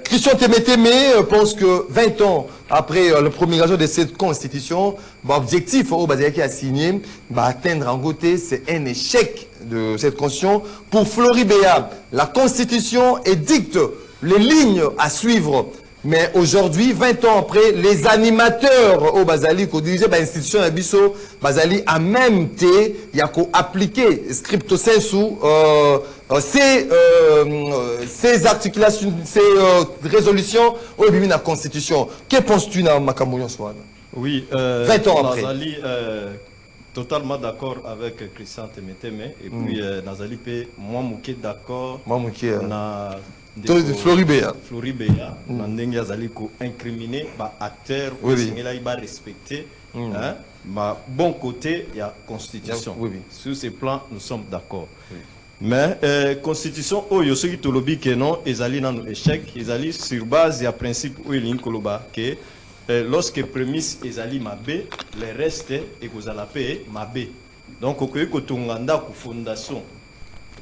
Christian Témétémé pense que 20 ans après la promulgation de cette constitution, l'objectif au Bazaki a signé, atteindre en côté, c'est un échec de cette constitution. Pour Flori Béa, la constitution édicte les lignes à suivre. Mais aujourd'hui, 20 ans après, les animateurs au Bazali, qui dirigent l'institution Abisso, Bazali a même été, il y a qu'à appliquer scripto sensu, ces articulations, ces résolutions au début de la Constitution. Que penses-tu dans Makamouyon Swan? Oui, 20 ans après. Nazali, totalement d'accord avec Christian Témétémé. Et puis, Nazali, moi, je suis d'accord. Floribéa na ndenge azali ko incriminer ba acteur ou singela iba respecter ma bon côté il y a constitution. Sur ce plan nous sommes d'accord. Mais constitution oyo soki tolobi que non ezali nanu échec, ezali sur base ya principe ou ligne koloba que lorsque prémisse ezali mabe, le reste ekozala pe mabe. Donc okoki kotonganda ku fondation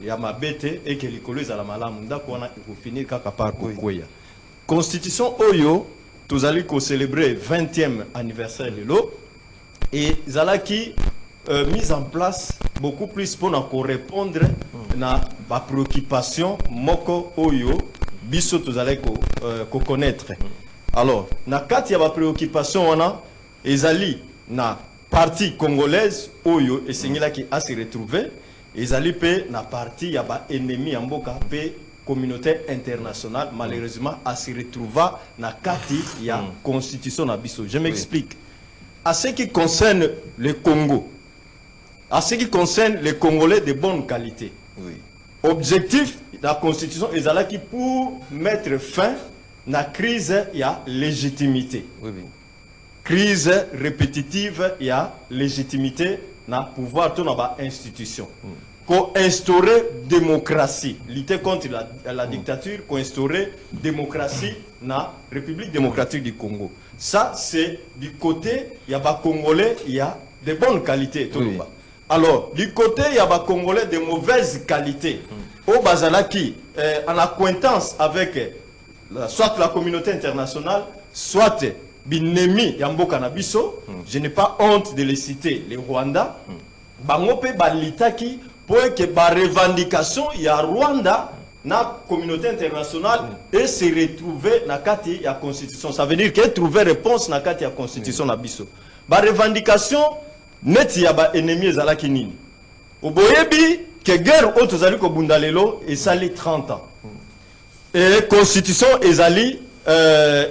ya mabete et que likolo ezala malamu ndako wana ekofinir kaka par kokwea. Constitution oyo tozali ko célébrer 20e anniversaire lelo et zalaki mise en place beaucoup plus pour répondre na ba préoccupation moko oyo biso tozali ko connaître. Alors na kati ya ba préoccupation wana ezali na partie congolaise oyo esengilaki a se retrouver ezali pe na partie ya ba ennemi ya mboka pe communauté internationale malheureusement a se retrouver na kati ya constitution na biso. Je m'explique. À ce qui concerne le Congo, à ce qui concerne les Congolais de bonne qualité, objectif de la constitution est là qui pour mettre fin à la crise et à légitimité. Crise répétitive et à légitimité na pouvoir de la institution. Qu'on instaurer démocratie, lutter contre la dictature, qu'on instaurer démocratie na République démocratique du Congo. Ça, c'est du côté, il y a des Congolais, il y a de bonnes qualités. Alors, du côté, il y a des Congolais de mauvaise qualité. Au Bazalaki, en acquaintance avec soit la communauté internationale, soit Binemi Yambo Kanabiso, je n'ai pas honte de les citer, les Rwandais, Bangope Balitaki, pour que la revendication, il y a Rwanda, la communauté internationale et se retrouver dans la constitution. Ça veut dire qu'elle trouver réponse dans la constitution na biso. Ba revendication net ya ba ennemi ezalaki nini. Oboyebi que guerre auto zali ko bundalelo et sali 30 ans. Et constitution ezali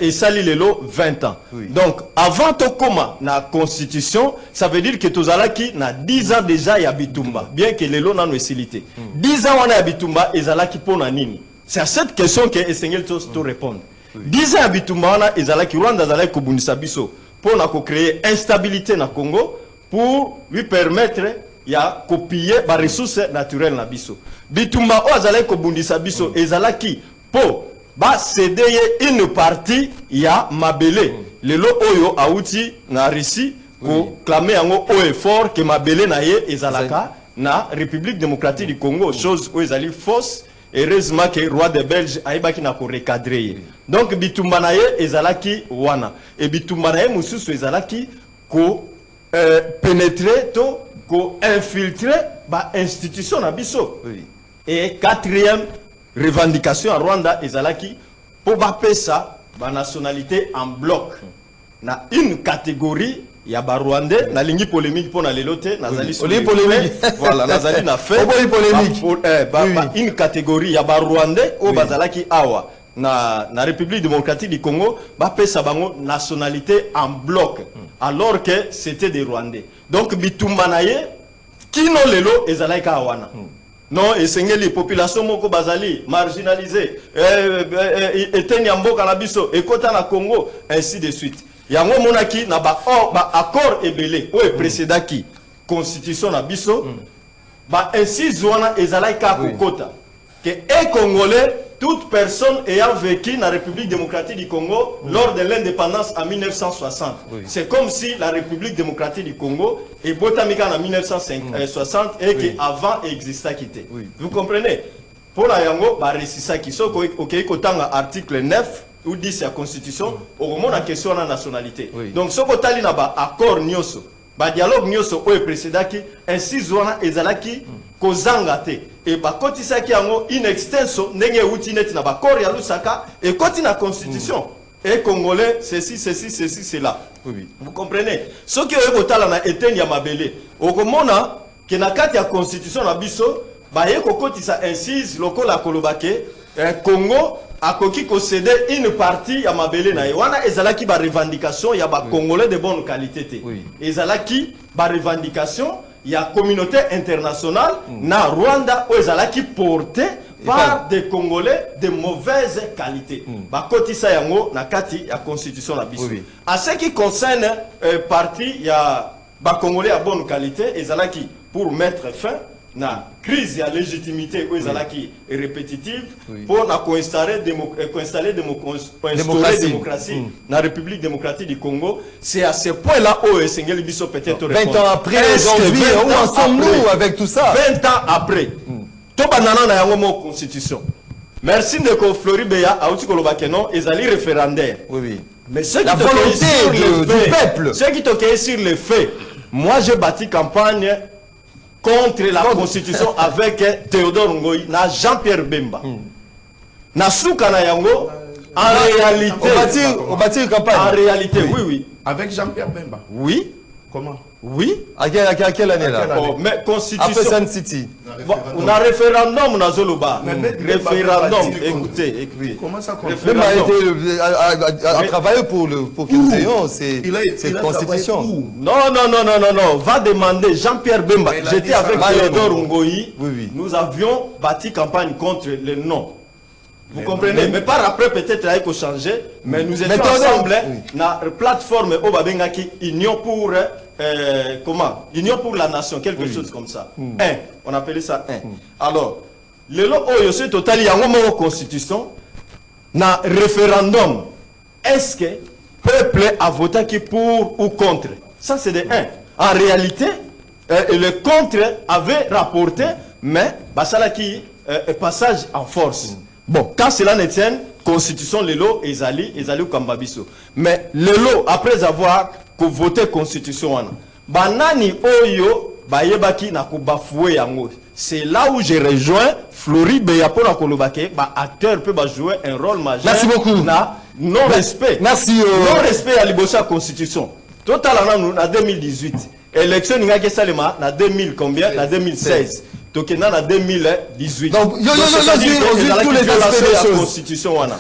et sali lelo 20 ans. Donc avant to koma na constitution, ça veut dire que tozalaki na 10 ans déjà ya bitumba, bien que lelo nanu esilité. 10 ans wana ya bitumba ezalaki pona nini? C'est à cette question que Esengel to répondre. 10 ans ya bitumba wana ezalaki Rwanda zalaki ko bundisa biso pona ko créer instabilité na Congo pour lui permettre ya copier ba ressources naturelles na biso. Bitumba o azalaki ko bundisa biso ezalaki po ba céder une partie ya mabele lelo oyo auti na Russie ko clamer yango au effort que mabele na ye ezalaka na République démocratique du Congo, chose où ezali fausse. Heureusement que roi de Belge aibaki na ko recadrer. Donc bitumba na ye ezalaki wana et bitumba na ye mususu ezalaki ko pénétrer to ko infiltrer ba institution na biso. Et quatrième revendication à Rwanda ezalaki pour bapesa ba nationalité en bloc na une catégorie ya ba Rwandais na lingi polémique pour na lelote nazali polémique voilà nazali na fait polémique une catégorie ya ba Rwandais au bazalaki awa na République démocratique du Congo bapesa bango nationalité en bloc alors que c'était des Rwandais. Donc bitumba na ye kino lelo ezalaki awana. Non, et c'est les populations moko bazali marginalisées, eteni mboka na biso, ekota na Congo, ainsi de suite. Yango monaki na ba accord ebele, o précédent qui constitution na biso, ba ainsi zwana ezalaika kokota que un Congolais, toute personne ayant vécu dans la République démocratique du Congo lors de l'indépendance en 1960. C'est comme si la République démocratique du Congo est botamika en 1960 et qu'avant existait quitté. Vous comprenez? Pour la Yango, bah récissa qui sont ok kotanga article 9 ou 10 de la Constitution, au moment la question de la nationalité. Donc ce kotali na ba accord nyoso, ba dialogue nyoso o précédent qui ainsi zwana ezalaki kozangate et ba kotisaki yango in extenso ndenge uti net na ba corps ya lusaka et koti na constitution et congolais ceci cela. Vous comprenez? Ce qui est kotala na eteni ya mabele okomona ke na kati ya constitution na biso ba ye kokotisa incise lokola kolobake Congo a koki concéder une partie ya mabele na wana ezalaki ba revendication ya ba congolais de bonne qualité te. Ezalaki ba revendication il y a communauté internationale na Rwanda où ezalaki porté par des Congolais de mauvaise qualité. Bakotisa yango na kati ya constitution la biso. En ce qui concerne parti, il y a des Congolais à bonne qualité et zalaki pour mettre fin na crise ya légitimité ou zalaki répétitive pour na installer démocratie na République démocratique du Congo. C'est à ce point-là où Sengeli biso peut-être 20 ans après, aujourd'hui, où en sommes-nous avec tout ça? 20 ans après. Tobanana na yango mo constitution. Merci de Flori Beya a outi kolobakeno ezali référendaire. Oui. Mais ce la qui volonté du peuple. Ce qui toquait sur les faits. Moi j'ai bâti campagne contre la constitution avec Théodore Ngoï na Jean-Pierre Bemba. Na souka na yango en réalité. On bâtit une campagne. En réalité, oui. Avec Jean-Pierre Bemba. Oui. Comment? Oui. À quelle année là? Mais constitution. Après Sun City. On a référendum na Zoloba. Référendum. Écoutez. Comment ça? Même a travaillé pour que nous ayons cette constitution. Non. Va demander Jean-Pierre Bemba. J'étais avec Théodore Ngoï. Oui. Nous avions bâti campagne contre le non. Vous comprenez? Mais par après, peut-être il faut changer. Mais nous étions ensemble dans la plateforme Obabengaki Union pour Union pour la nation, quelque chose comme ça. On appelait ça Alors, le lot c'est total, il y a une constitution, na référendum. Est-ce que le peuple a voté qui pour ou contre? Ça c'est de 1. En réalité, le contre avait rapporté, mais Basala qui passage en force. Bon, quand cela ne tient, constitution Lelo, Ezali ou Kambabiso. Mais Lelo, après avoir voté constitution, Banani Oyo, Bayebaki na bafoué yango. C'est là où j'ai rejoint Flori Beyapo na Kolobake, acteur peut jouer un rôle majeur. Merci beaucoup. Non-respect. Merci. Non-respect à l'Ibosa constitution. Total en 2018. Élection n'ingake salema na 2000 combien? Na 2016. Tokena en 2018. Donc, tous les aspects des choses. Constitution, voilà.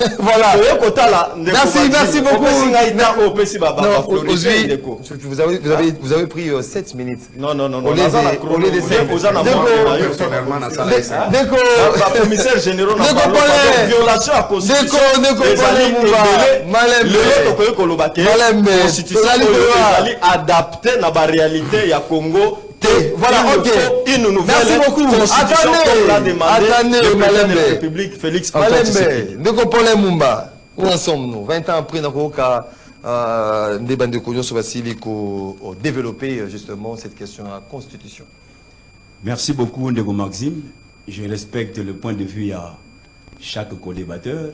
Merci beaucoup. Vous avez pris 7 minutes. Non. On les commissaire général violation à constitution. Constitution adapté à la réalité ya Congo. Voilà, ok. Merci beaucoup. Attendez, Malembe. République Félix Antoine Tshisekedi. Où en sommes-nous? 20 ans après, nous avons des bandes de Cognos sur Vassili pour développer justement cette question de la Constitution. Merci beaucoup, Ndego Maxime. Je respecte le point de vue à chaque co-débatteur.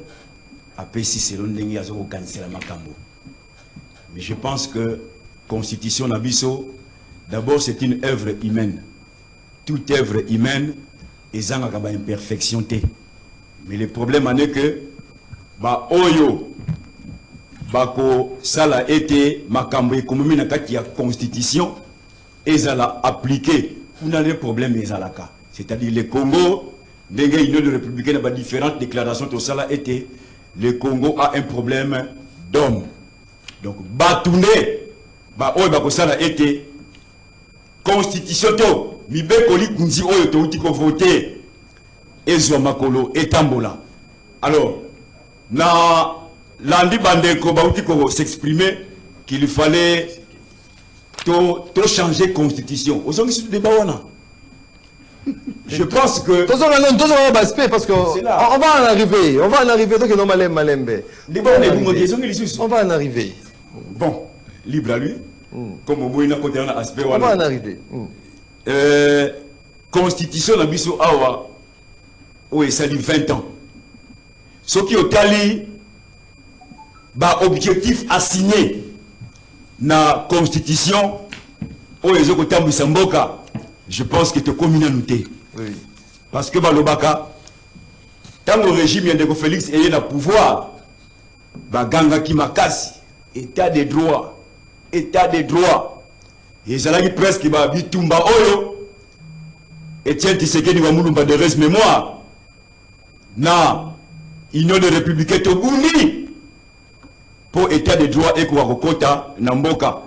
Après, si c'est l'on a cancel la Makambo. Mais je pense que la Constitution Nabiso, d'abord, c'est une œuvre humaine. Toute œuvre humaine est une imperfection. Mais le problème est que Oyo, ça a été Makambo économie dans la Constitution et ça l'a appliqué. On a des problèmes, c'est-à-dire le Congo, l'Union de républicaine a différentes déclarations, tout ça a été le Congo a un problème d'homme. Donc, Batouné, ça a été Constitution, Mibekoli Kunzi Oyo Touti ko voté, Ezo Makolo et Tambola. Alors, na Landi Bandeko Bauti ko s'exprimer qu'il fallait to changer Constitution. Aux hommes de Bawana. Je pense que. Parce qu'on va en arriver. On va en arriver. Donc, on va en arriver. Bon, libre à lui. Comme au moins, on a aspect. On va en arriver. Constitution de Bisso Awa. Oui, ça dit 20 ans. Ce qui est tali, objectif assigné na Constitution, je pense que c'est communauté. Oui. Parce que Balobaka, tant le régime de Félix est le pouvoir, Ganga Kimakasi, état de droit, état de droit. Et ça là presque Bitumba Oyo, Etienne Tshisekedi Wamulumba de reste mémoire, na Union de républicains Tobundi, pour état de droit et Kouakota, Namboka.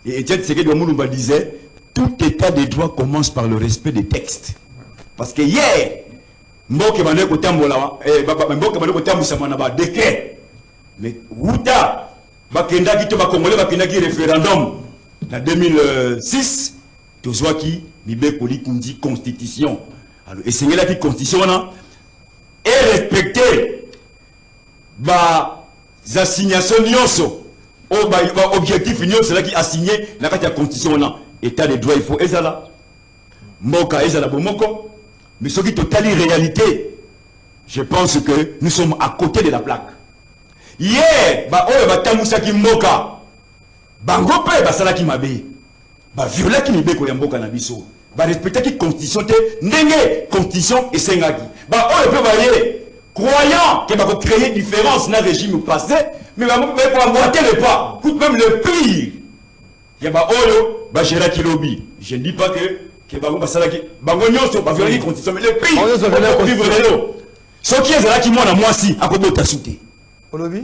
Et Etienne Tshisekedi Wamulumba disait, tout état de droit commence par le respect des textes. Parce que hier, mboke bande ko tambola mboke bande ko tambusama na ba décret mais wuta bakenda ki to ba congolais bakenda ki référendum en 2006 tozwaki mibeko likundi constitution alors esengela ki constitution na et respecter ba assignation nyonso o ba objectif nyonso là qui assigné na kati ya constitution na état de droit il faut ezala mboka ezala bomoko mais ce qui totali réalité je pense que nous sommes à côté de la plaque hier ba oyo batamusa ki mboka bango pe basala ki mabe ba viola ki mibeko ya mboka na biso ba respecter ki constitution te ndenge constitution esengaki ba oyo pe baye croyant que va créer différence dans le régime passé mais va emboîter le pas coûte même le pire il y a ba oyo ba gérer ki lobby je ne dis pas que bango basala ki bango nyonso ba viola ki constitution mais le pire on vivre lelo ce qui est là qui moi na moi si akobota souté lobby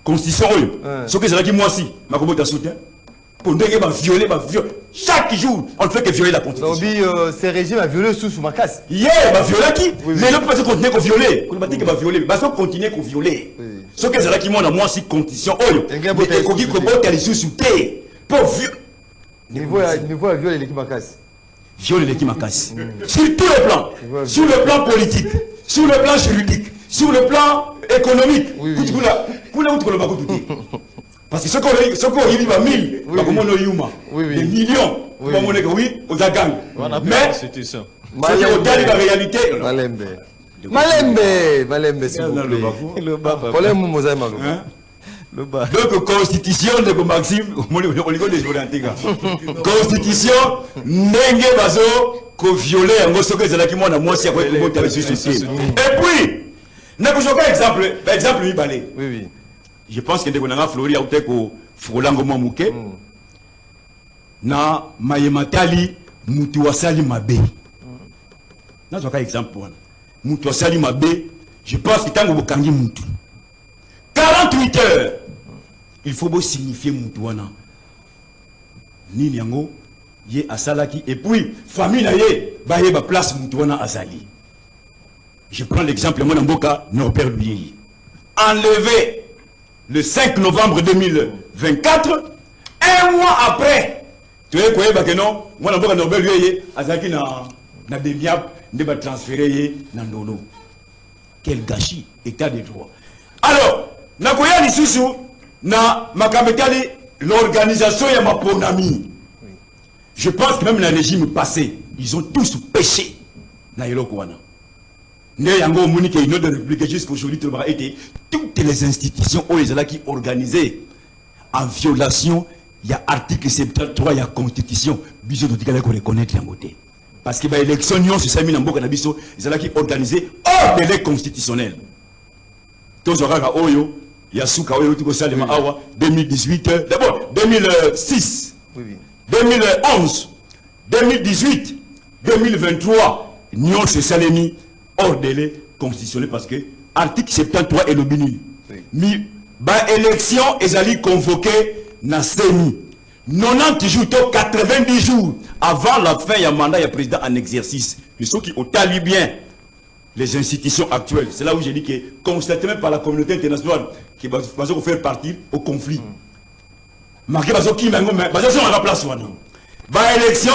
constitution oyo ce qui est là qui moi si makobota souté pour ndenge ba violer chaque jour on ne fait que violer la constitution lobby ces régimes a violé sous ma casse hier ba violer qui mais ne peut pas continuer qu'on violer on va dire que va violer ba so continuer qu'on violer ce qui est là qui moi na moi si constitution oyo mais ko ki ko bota les sous té pour niveau à violer l'équipe ma casse violer l'équipe ma casse sur tous les plans sur le plan politique sur le plan juridique sur le plan économique parce que ce qu'on y va 1000 des millions oui aux agangs mais ce qui est la réalité Malembe s'il vous plaît le bas donc constitution de Maxime constitution ndenge bazo ko violer ngo soki ezalaki mwana mwasi akoki kobota lisusu et puis nakozoka exemple mibale oui je pense que ndeko nanga Flori aute ko fulango mwa muke na mayematali mutu wasali mabe nazoka exemple wana mutu wasali mabe je pense que tango bokangi mutu 48 heures il faut beau signifier mutu wana nini yango ye asalaki et puis famille na ye ba ye ba place mutu wana azali. Je prends l'exemple de Mboka Norbert Louye enlevé le 5 novembre 2024 un mois après tu es quoi que non moi Mboka Norbert Louye azaki na Bemiap ne ba transférer na Ndono quel gâchis état de droit alors nakoya lisusu na makambetali l'organisation ya maponami. Je pense que même dans le régime passé, ils ont tous péché. Une autre république jusqu'aujourd'hui, toutes les institutions qui organisées en violation, il y a article 73, il y a constitution, il faut reconnaître la côté. Parce que l'élection, c'est ça, ils qui organisé hors délai constitutionnel. Tous les Yasuka, 2018, d'abord 2006. 2011, 2018, 2023, Nyon se salemi hors délai constitutionnel parce que article 73 est le bini. Mais ba élection est convoqué na CENI 90 jours, 90 jours avant la fin du mandat du président en exercice. Ceux qui ont tali bien les institutions actuelles. C'est là où j'ai dit que constaté même par la communauté internationale qui va faire partir au conflit. Marqué par ce qui m'a la place. La élection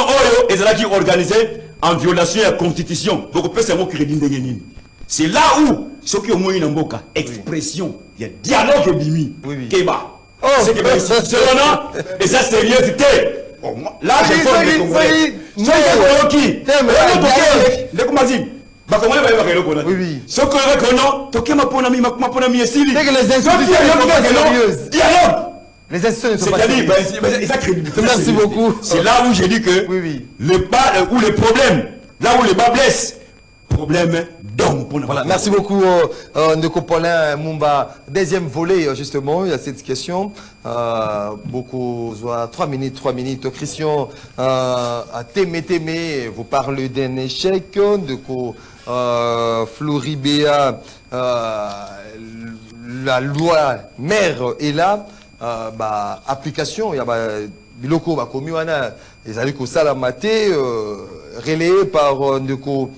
est organisée en violation de la constitution. Donc on peut savoir crédit de Génine. C'est là où ce qui est au moins une mboka expression, il y a dialogue bimi. Kéba. C'est que c'est là et ça sérieux c'était. Là je vois les Congolais. C'est qui? Les Congolais. Oui. Ce que reconnaît, toqué ma ponami esili. C'est que les institutions dialogue. Les institutions ne sont pas Merci beaucoup. C'est là où j'ai dit que le bas ou le problème, là où le bas blesse, problème donc. Voilà, merci beaucoup Ndeko Paulin Mumba. Deuxième volet justement, il y a cette question. Beaucoup, 3 minutes. Christian Témé, vous parlez d'un échec. Ndeko Floribéa, la loi mère est là. Application, il y a biloko bakomi wana ezali ko sala maté relayé par Ndeko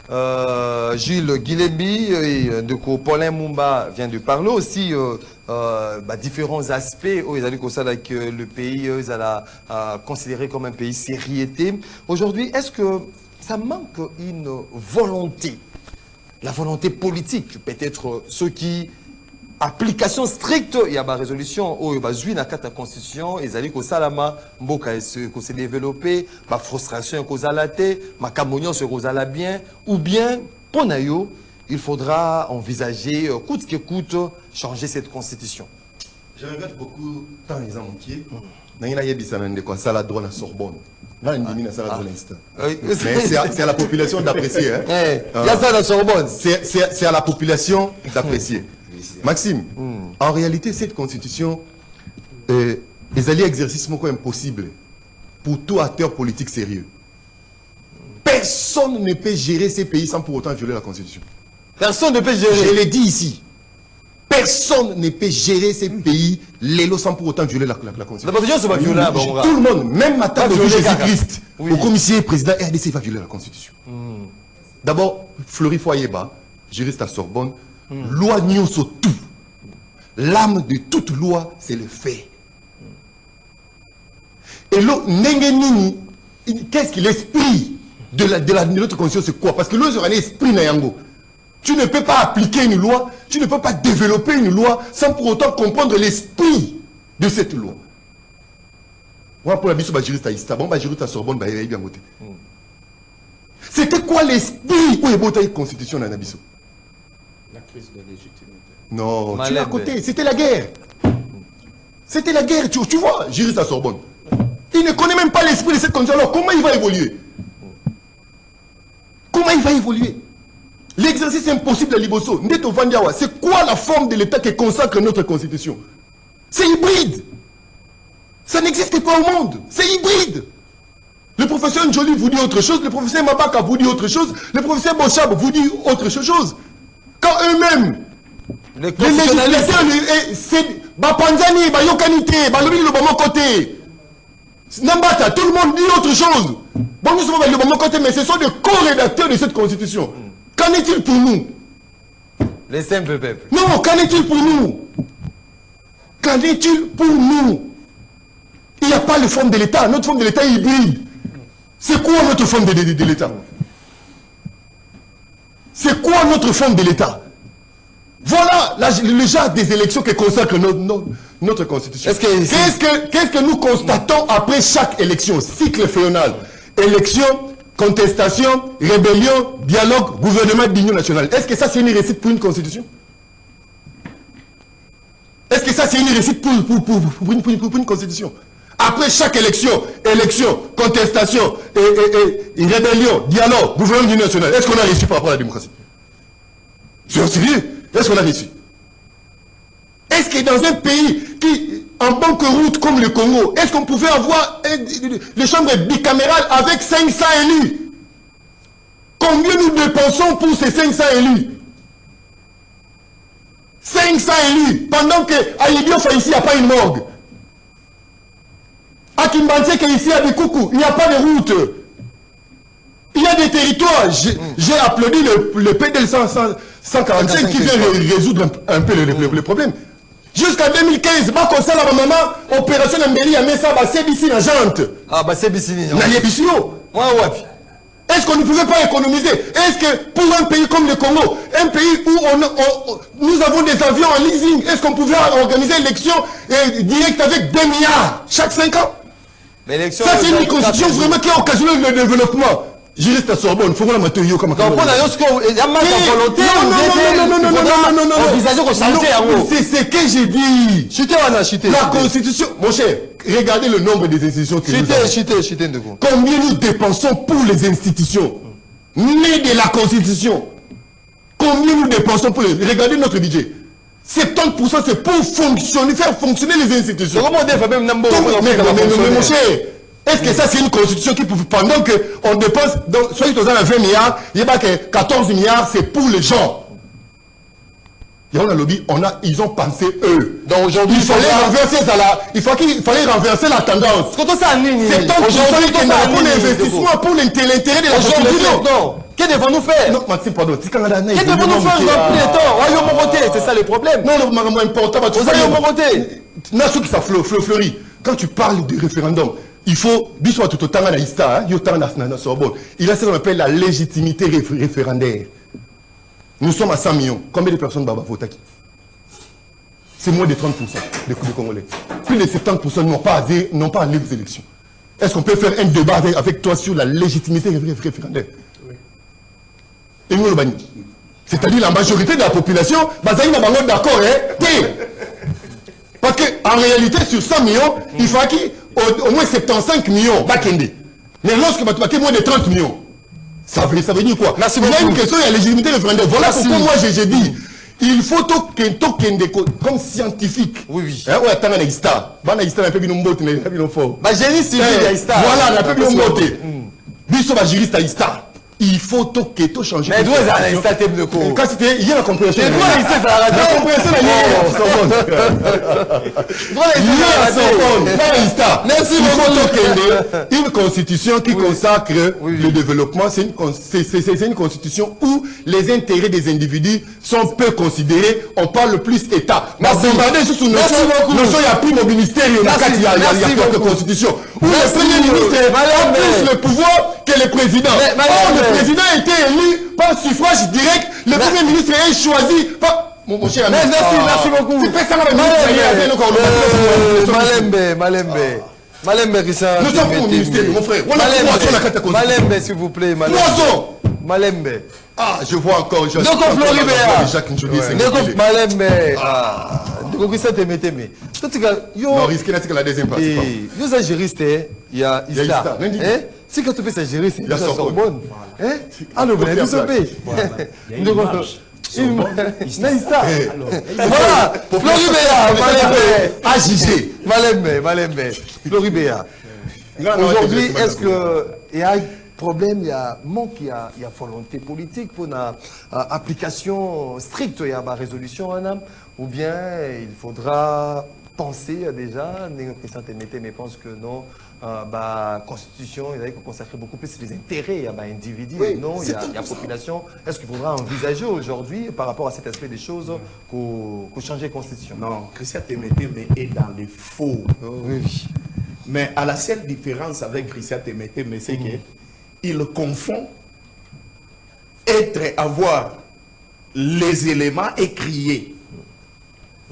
Gilles Guilembi et de Paulin Mumba vient de parler aussi différents aspects où ils allaient que le pays ils allaient considérer comme un pays sériété. Aujourd'hui, est-ce que ça manque une volonté, la volonté politique, peut-être ceux qui application stricte, il y a ma résolution où il y a la constitution, ils allaient que salama mboka se développer, ma frustration que zalate, ma camonio se rozala bien, ou bien pour nayo, il faudra envisager coûte que coûte changer cette constitution. Je regarde beaucoup tant les entiers. Il y a des gens qui ont la droit à la Sorbonne. Là, il y a ça l'instant. C'est à la population d'apprécier. Il y a ça à la Sorbonne. C'est à la population d'apprécier. Maxime, en réalité, cette constitution, les alliés exercices sont impossibles pour tout acteur politique sérieux. Personne ne peut gérer ces pays sans pour autant violer la constitution. Personne ne peut gérer. Je l'ai dit ici. Personne ne peut gérer ces pays l'élo sans pour autant violer la constitution. La constitution, c'est pas violable. Tout le monde, même ma tante de Jésus-Christ, au commissaire président RDC va violer la constitution. D'abord, Fleury Foyeba, juriste à Sorbonne, loi nyonso tout. L'âme de toute loi, c'est le fait. Et l'engenini, qu'est-ce que l'esprit de notre constitution, c'est quoi? Parce que l'autre, c'est un esprit nayango. Tu ne peux pas appliquer une loi, tu ne peux pas développer une loi sans pour autant comprendre l'esprit de cette loi. Moi, pour la mission, juriste à Istanbul, juriste à Sorbonne, il y a bien voté. C'était quoi l'esprit où il y a une constitution dans Nabiso? La crise de légitimité. Non, tu es à côté. C'était la guerre. C'était la guerre, tu vois, juriste à Sorbonne. Il ne connaît même pas l'esprit de cette constitution. Alors, comment il va évoluer? Comment il va évoluer? L'exercice impossible de Liboso, Ndeto Vandiawa, c'est quoi la forme de l'État qui consacre notre constitution? C'est hybride. Ça n'existe pas au monde. C'est hybride. Le professeur Njoli vous dit autre chose, le professeur Mabaka vous dit autre chose, le professeur Bochab vous dit autre chose. Quand eux-mêmes, les législateurs, c'est Bapanzani, Bayokanité, Balobi le bon côté. Nambata, tout le monde dit autre chose. Bon, nous sommes le bon côté, mais ce sont des co-rédacteurs de cette constitution. Qu'en est-il pour nous? Les simples peuples. Non, qu'en est-il pour nous? Qu'en est-il pour nous? Il n'y a pas de forme de l'État. Notre forme de l'État est hybride. C'est quoi notre forme de l'État? C'est quoi notre forme de l'État? Voilà le genre des élections qui consacrent notre constitution. Qu'est-ce que nous constatons après chaque élection? Cycle féodal. Élection, contestation, rébellion, dialogue, gouvernement d'union nationale. Est-ce que ça c'est une réussite pour une constitution? Est-ce que ça c'est une réussite pour une constitution? Après chaque élection, contestation, rébellion, dialogue, gouvernement d'union nationale, est-ce qu'on a réussi par rapport à la démocratie? C'est sérieux? Est-ce qu'on a réussi? Est-ce que dans un pays qui, en banque route comme le Congo, est-ce qu'on pouvait avoir les chambres bicamérales avec 500 élus? Combien nous dépensons pour ces 500 élus? 500 élus, pendant qu'à Libiofa ici, il n'y a pas une morgue. À Kimbantiek ici, à Bikoukou, il n'y a pas de route. Il y a des territoires. J'ai applaudi le PDL 145 qui vient résoudre un peu le problème. Jusqu'à 2015, la maman, opération Mbeli a mis ça à CBC dans Jante. Ah, bah CBC. Est-ce qu'on ne pouvait pas économiser? Est-ce que pour un pays comme le Congo, un pays où nous avons des avions en leasing, est-ce qu'on pouvait organiser l'élection directe avec 2 milliards chaque 5 ans? Ça, c'est une constitution vraiment qui a occasionné le développement. Juriste à Sorbonne, il faut qu'on mette yo comme ça. Non, c'est ce que j'ai dit. La constitution, mon cher, regardez le nombre des institutions que nous avons. Combien nous dépensons pour les institutions nées de la constitution? Combien nous dépensons pour les... Regardez notre budget. 70% c'est pour fonctionner, faire fonctionner les institutions. Mais mon cher, est-ce que ça c'est une constitution qui, pendant qu'on dépense, soit ils ont 20 milliards, il n'y a pas que 14 milliards, c'est pour les gens. Il y a un lobby, ils ont pensé eux. Donc aujourd'hui, il fallait renverser la tendance. C'est pour l'investissement, pour l'intérêt de la population. Que devons-nous faire? Non, Maxime, pardon. Que devons-nous faire dans plus de temps? Voyons mon côté, c'est ça le problème. Non, le important, vous allez mon côté. Nassou qui ça fleurit. Quand tu parles de référendum, il faut, bisous tout autant à l'Ista, il a ce qu'on appelle la légitimité référendaire. Nous sommes à 100 millions. Combien de personnes vont voter? C'est moins de 30% des Congolais. Plus de 70% n'ont pas allé aux élections. Est-ce qu'on peut faire un débat avec toi sur la légitimité référendaire? Oui. C'est-à-dire la majorité de la population, d'accord, parce qu'en réalité, sur 100 millions, il faut au moins 75 millions. Mais lorsque tu as moins de 30 millions, ça veut dire quoi? Merci il y a beaucoup. une question, il y a légitimité référendaire. Voilà pourquoi moi j'ai dit, il faut comme scientifique. Oui. Voilà, il faut que changer. Mais d'où est-ce que vous quand c'était hier la compréhension. C'est toi ici, ça la compréhension merci beaucoup. Une constitution qui consacre le développement, c'est une constitution où les intérêts des individus sont peu considérés. On parle plus État. Merci beaucoup. Il y a plus au ministère, il y a quelques constitutions. Où le Premier ministre a plus le pouvoir que le président. Le président a été élu par suffrage direct. Le Premier ministre est choisi par... Mon cher ami. Merci beaucoup. Malembe, Richard. Nous sommes au ministère, mon frère. Malembe, s'il vous plaît. Malembe. Ah, je vois encore. Malembe. Non, risquez la deuxième partie. Nous sommes juristes, il y a Isla. Si quand tu fais ça juriste, il y a Sorbonne. Ah, le vrai, nous sommes voilà, Floribéa, Malembe, AJG, Malembe, Floribéa. Aujourd'hui, est-ce qu'il y a un problème, il y a manque, il y a volonté politique pour une application stricte, il y a une résolution, ou bien il faudra penser déjà, mais pense que non, la constitution, il faut consacrer beaucoup plus les intérêts, il y a individus, non, il y a la population. Est-ce qu'il faudra envisager aujourd'hui, par rapport à cet aspect des choses, qu'on change la constitution? Non, Christian Temete est dans les faux. Oui. Mais à la seule différence avec Christian Temete, c'est qu'il confond avoir les éléments écriés.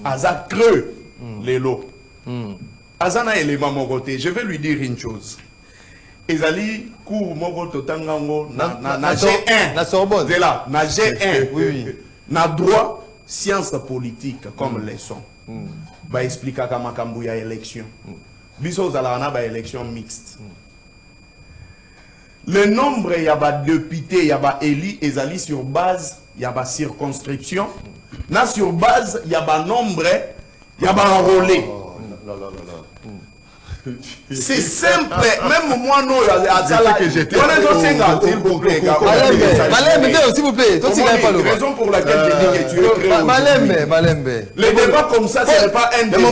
Aza creux les lots. Azana élément mon côté. Je vais lui dire une chose. Ezali cours mon totangango na G1. La Sorbonne. C'est là, na G1. Oui. Na droit, sciences politiques comme leçon. Va expliquer comment il y a élection. Biso zalana ba élection mixte. Le nombre il y a députés, il y a élu ezali sur base, il y a circonscription. Na sur base, il y a nombre, il y a enrôlé. C'est simple, même moi non, s'il vous plaît, raison pour laquelle je dis que tu es créé. Malembe. Les débats comme ça, ce n'est pas un débat.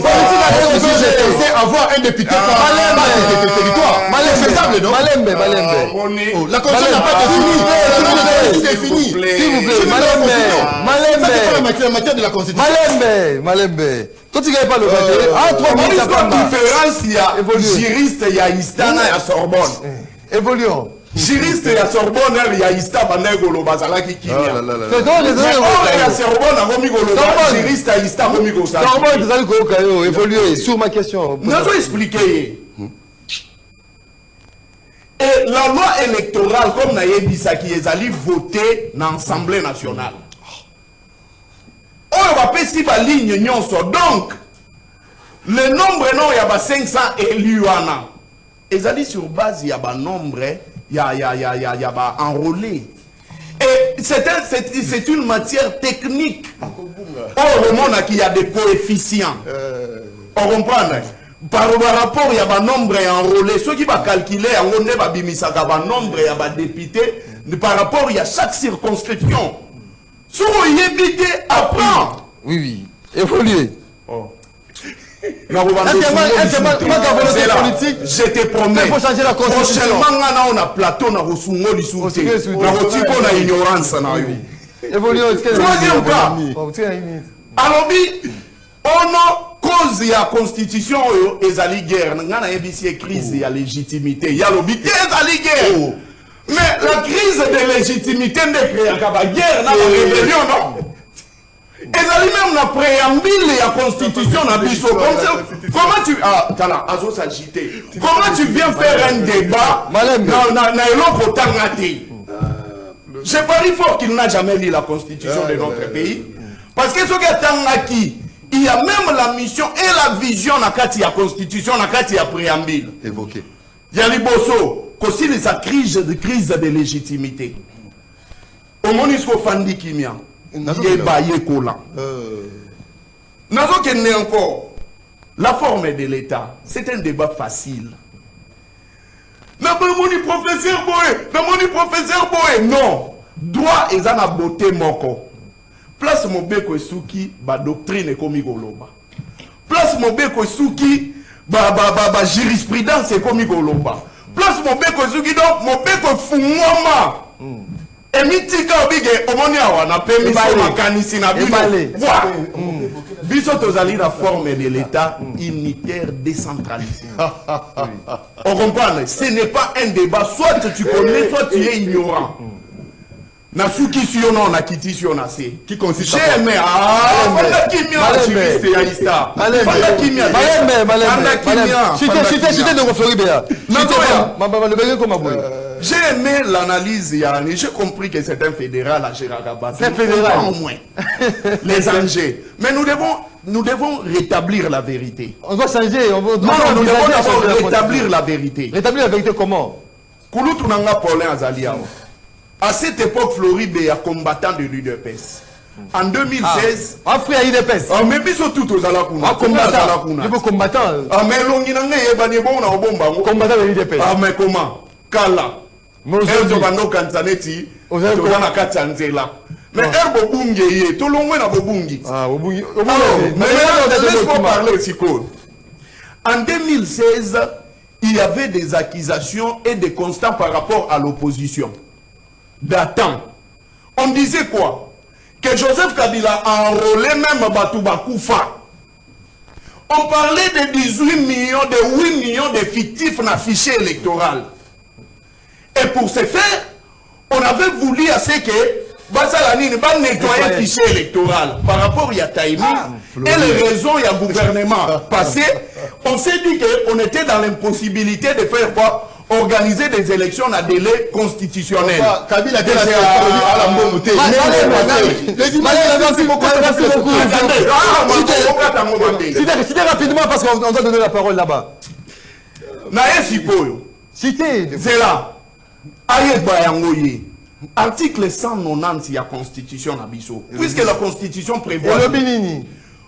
C'est avoir un député par territoire. Malembe. La constitution n'a pas défini. S'il vous plaît, Malembe. C'est la matière de la constitution. Malembe. Quand tu gagnes pas le différence, il y a juriste, il y a Istana, il y a Sorbonne. Évoluons. Juriste, il y a Sorbonne, il y a Istana, Bandegolo, Bazalaki, Kinia. C'est donc les autres. Il y a Sorbonne, Romigolo, juriste, il y a Istana, Romigolo. Sorbonne, vous allez évoluer sur ma question. Nous allons expliquer. Et la loi électorale, comme Naye Bissaki, ils allaient voter dans l'Assemblée nationale. On va passer par la ligne nyonso. Donc, le nombre, non, il y a 500 élus. Ils allaient sur base, il y a un nombre, il y a enrôlé. Et c'est une matière technique. Or, le monde, il y a des coefficients. On comprend? Par rapport, il y a un nombre enrôlé. Ceux qui vont calculer, on va bimiser un nombre, il y a un député. Par rapport, il y a chaque circonscription. Sur y éviter, apprendre. Oui. Évoluer. Je te promets. Il faut changer la constitution. Prochainement, on a plateau, on a reçu on a ignorance. Troisième cas. Alors, on a cause de la constitution et la guerre. On a une crise de légitimité. Il y a la guerre. Mais la crise de légitimité n'est créée qu'à la guerre, la rébellion, non? Et ça même la préambule de la constitution comment tu comment tu viens faire un débat je parie fort qu'il n'a jamais lu la constitution de notre pays parce que ce qui il y a même la mission et la vision dans la constitution dans la préambule évoqué. Il y a les bossos aussi les crise de légitimité au monisco fandi kimia encore la forme de l'État, c'est un débat facile. Professeur Boé, non. Droit et la beauté moko. Place mon beko souki ba doctrine comme Igoloba. Place mon beko souki ba jurisprudence comme Igoloba. Place mon beko souki donc mon beko fumoma. Et mitika obige omoni awa na permission makanisi na bino. Biso tozali la forme de l'État unitaire décentralisé. On comprend, ce n'est pas un débat, soit tu connais, soit tu es ignorant. Na suki si on a quitté si on a assez. Qui consiste à mais fanda kimia juriste ya ista. Fanda kimia. Fanda kimia. Chité de Floribéa. J'ai aimé l'analyse Yanni, j'ai compris que c'est un fédéral à Gérard. C'est fédéral. Au moins. Les enjeux. Mais nous devons rétablir la vérité. On doit changer. Nous devons d'abord rétablir la vérité. Rétablir la vérité comment? Kouloutou Nanga Paulin Azaliao. À cette époque, Floride est combattant de l'UDPS. En 2016. Ah, frère UDPS. Ah, mais ils sont tous aux Alakuna. Ah, combattant. Ah, mais l'onginanga est banni bon à Obomba. Combattant de l'UDPS. Ah, mais comment? Kala. Erzo Bando Kansaneti. Ozana Katsanzela. Mais Erbo Bungi, tout le monde a Bobungi. Ah, Bobungi. Mais laisse-moi parler, Siko. En 2016, il y avait des accusations et des constats par rapport à l'opposition. Datant. On disait quoi? Que Joseph Kabila a enrôlé même Batouba Koufa. On parlait de 18 millions, de 8 millions de fictifs dans le fichier électoral. Et pour ce faire, on avait voulu à ce que Bassalanine va nettoyer le fichier électoral par rapport à timing et les raisons il y a gouvernement passé. On s'est dit qu'on était dans l'impossibilité de faire quoi? Organiser des élections à délai constitutionnel. Kabila a la montée. Merci beaucoup. Citez rapidement parce qu'on doit donner la parole là-bas. Citez. C'est là. Ayet Bayangoye. Article 190 de la Constitution Nabiso. Puisque la Constitution prévoit.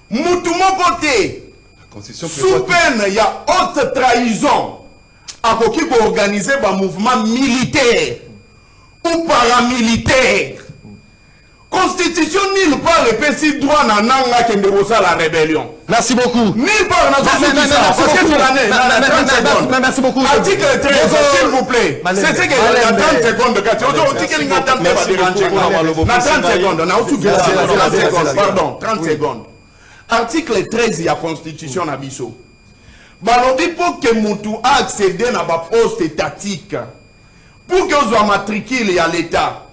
Moutoumon côté. Sous peine, il y a haute trahison. À qui pour organiser un mouvement militaire ou paramilitaire. Constitution nulle part répétit droit à nanga qui est la rébellion. Merci beaucoup. Nulle part merci beaucoup. Article 13, s'il vous plaît. C'est ce que y a 30 secondes. Pardon, 30 secondes. Article 13 de la Constitution Nabiso. Balobi pour que Moutou a accédé à la poste étatique, pour que soit matriculé à l'État,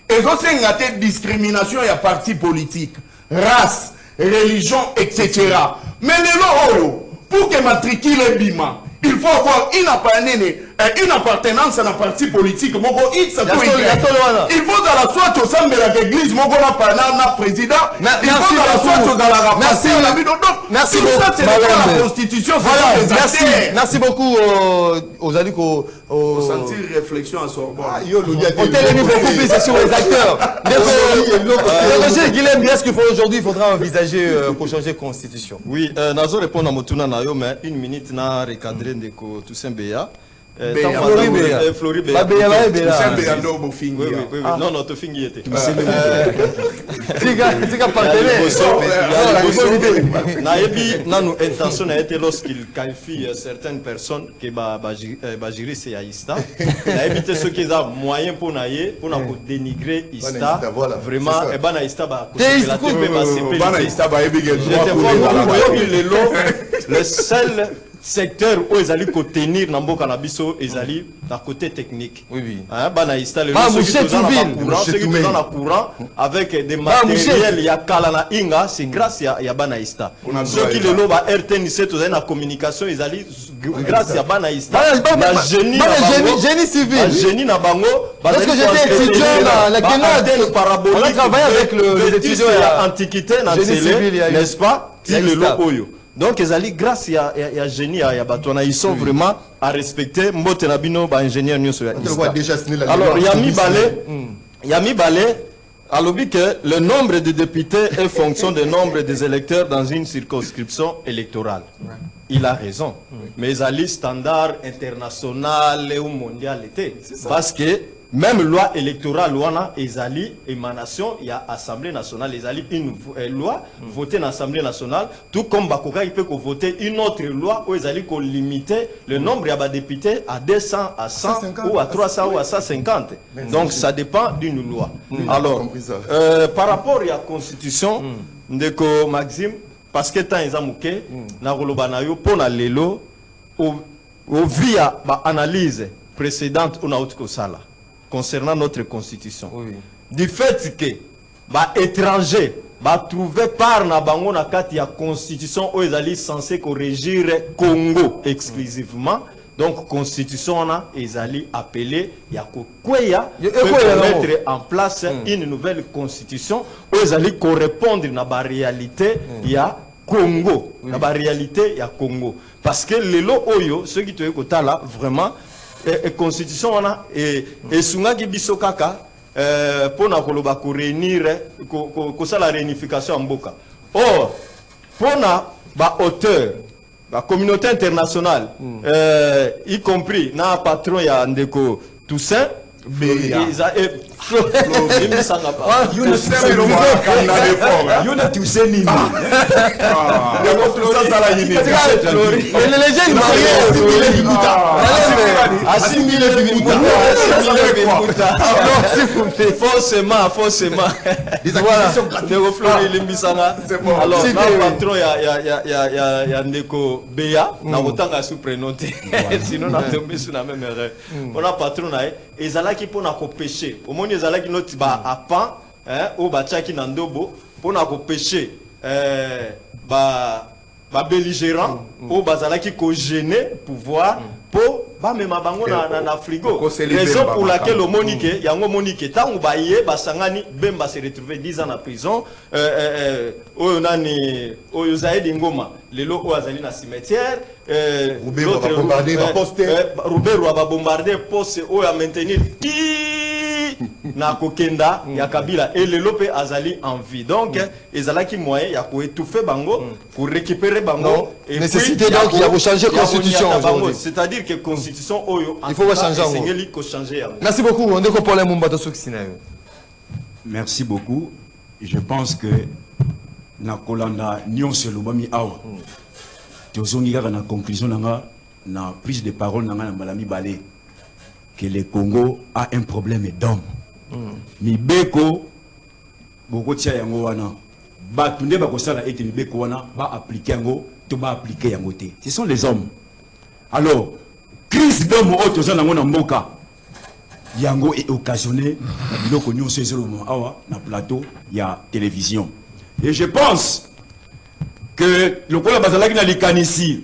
et aussi une discrimination et à parti politique, race, religion, etc. Mais les lois, pour que matricule Bima, il faut avoir une appartenance à un parti politique. Il faut dans la soit au sein de l'église, mon président. Il faut dans la soit dans la rapporteur. Merci beaucoup. Ça, c'est la Constitution. Merci beaucoup aux adultes. Au sentir réflexion à Sorbonne. On télévise beaucoup plus sur les acteurs. Roger Guilhem, est-ce qu'il faut aujourd'hui, il faudra envisager pour changer la Constitution? Oui, Nazo répond à Motuna Nayo, mais une minute n'a recadré de Toussaint Béa. Floribert. Non, non, tu finis. Notre intention a été lorsqu'il qualifie certaines personnes qui Bajiri c'est Aïsta. Il a évité ceux qui ont moyen pour dénigrer Ista. Vraiment, et ben Aïsta le seul secteur où ils allaient tenir Nambo Canabiso, ils allaient d'un côté technique. Oui, oui. Banaïsta, ceux qui sont dans la courant, avec des matériels, il y a Kalana Inga, c'est grâce à Banaïsta. Ceux qui le l'ont à RTNC, tous la communication, ils allaient grâce à Banaïsta. La génie civil. La génie Nabango. Parce que j'étais étudiant à la Guénade, on a travaillé avec les étudiants à Antiquité, n'est-ce pas? Donc, ils allaient grâce à génie, ils sont vraiment à respecter. Mbotenabino, ingénieur Alors, Yami Balé, a dit que le nombre de députés est fonction du nombre des électeurs dans une circonscription électorale. Il a raison. Mais ils allaient standard international ou mondial. Parce que même loi électorale, ils allaient émanation, il y a Assemblée nationale, ils allaient une loi votée dans l'Assemblée nationale, tout comme Bakoka, il peut voter une autre loi où ils allaient limiter le nombre de députés à 200, à 100 ou à 300 ou à 150. Donc ça dépend d'une loi. Alors, par rapport à la Constitution, de Maxime, parce que tant ils ont mouké, pour la lelo, via l'analyse précédente, on a autre sala concernant notre constitution. Oui. Du fait que étrangers trouver par na bango na kati ya constitution où ils allaient censés régir Congo exclusivement. Donc constitution na ils allaient appeler ya kokweya mettre en place une nouvelle constitution où ils allaient correspondre na ba réalité ya Congo, na ba réalité ya Congo. Parce que les lots oyo ceux qui te écoutent là vraiment et constitution et sungaki biso kaka pour na koloba ko réunir ko la réunification en mboka. Or pour na ba auteur la communauté internationale y compris na patron ya ndeko Toussaint Faussement. Alors, patron ya ndeko Béa, na otanga sous-prénoté. Sinon, on a tombé sur la même erreur. On a patron et zalaki pour na pêcher. Au moins zalaki noti ba apan ou ba tchaki nandobo pour na pêcher ba belligérant ou ba zalaki ko gêner pouvoir pour ba mema bango na frigo. Raison pour laquelle au monique yango monique tango ba yé ba sangani bemba se retrouver 10 ans en prison oyo nani oyo zaidi ngoma lelo o azali na cimetière Robert va bombarder va poster Robert va bombarder poste o a maintenir na kokenda ya Kabila et le lope azali en vie donc ezalaki moyen ya ko étouffer bango pour récupérer bango et nécessité donc il y a changer constitution aujourd'hui c'est-à-dire que constitution oyo il faut changer. Merci beaucoup on est pour les Mumbato Soksina. Merci beaucoup. Je pense que na kolanda nyonso lobami awa tozongi kaka na conclusion na prise de parole na malami balé que le Congo a un problème d'homme. Mibeko boko tia yango wana batunde bakosala ete mibeko wana ba appliquer yango to ba appliquer yango te. Ce sont les hommes. Alors crise d'homme auto za nango na mboka yango est occasionné biloko nyonso ezolo awa na plateau ya télévision. Et je pense que le Kola bazalaki na likanisi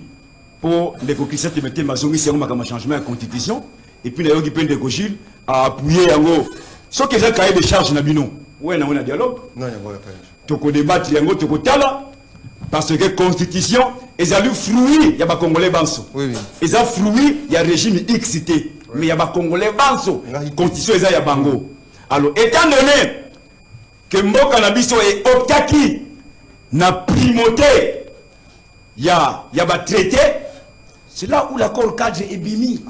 pour les coquissettes de mettre mazongi c'est un changement de constitution et puis les gens de Gauchil à appuyer yango ce que j'ai cahier de charge na bino ouais na on dialogue non yango to ko débattre yango to ko tala parce que constitution ezali fruit ya ba congolais banso oui eza fruit ya régime XT mais ya ba congolais banso constitution eza ya bango. Alors étant donné que mboka na biso est optaki na primauté ya ba traité, c'est là où l'accord cadre est bimi.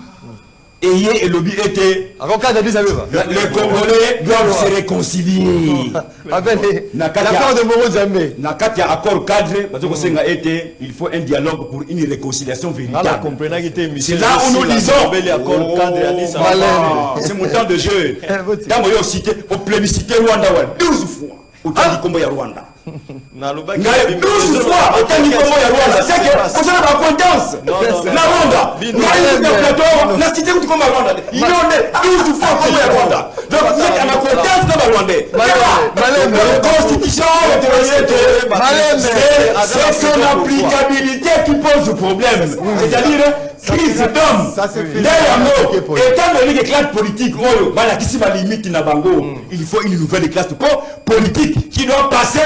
Ayez et lobby été. Les Congolais doivent se réconcilier. L'accord de Moro Zambé. Nakati accord cadre, parce que il faut un dialogue pour une réconciliation véritable. C'est là où nous disons. C'est mon temps de jeu. Tant que cité, au plébiscité Rwanda 12 fois. Autant du combat Rwanda. 12 fois autant du combat Rwanda. C'est que vous avez la confiance. La Rwanda. La cité où tu combat Rwanda. Il y a 12 fois combat Rwanda. Donc vous êtes à la confiance de la Rwanda. La constitution, c'est son applicabilité qui pose problème. C'est-à-dire, crise d'homme. Étant donné que classe politique, il faut une nouvelle classe politique qui doit passer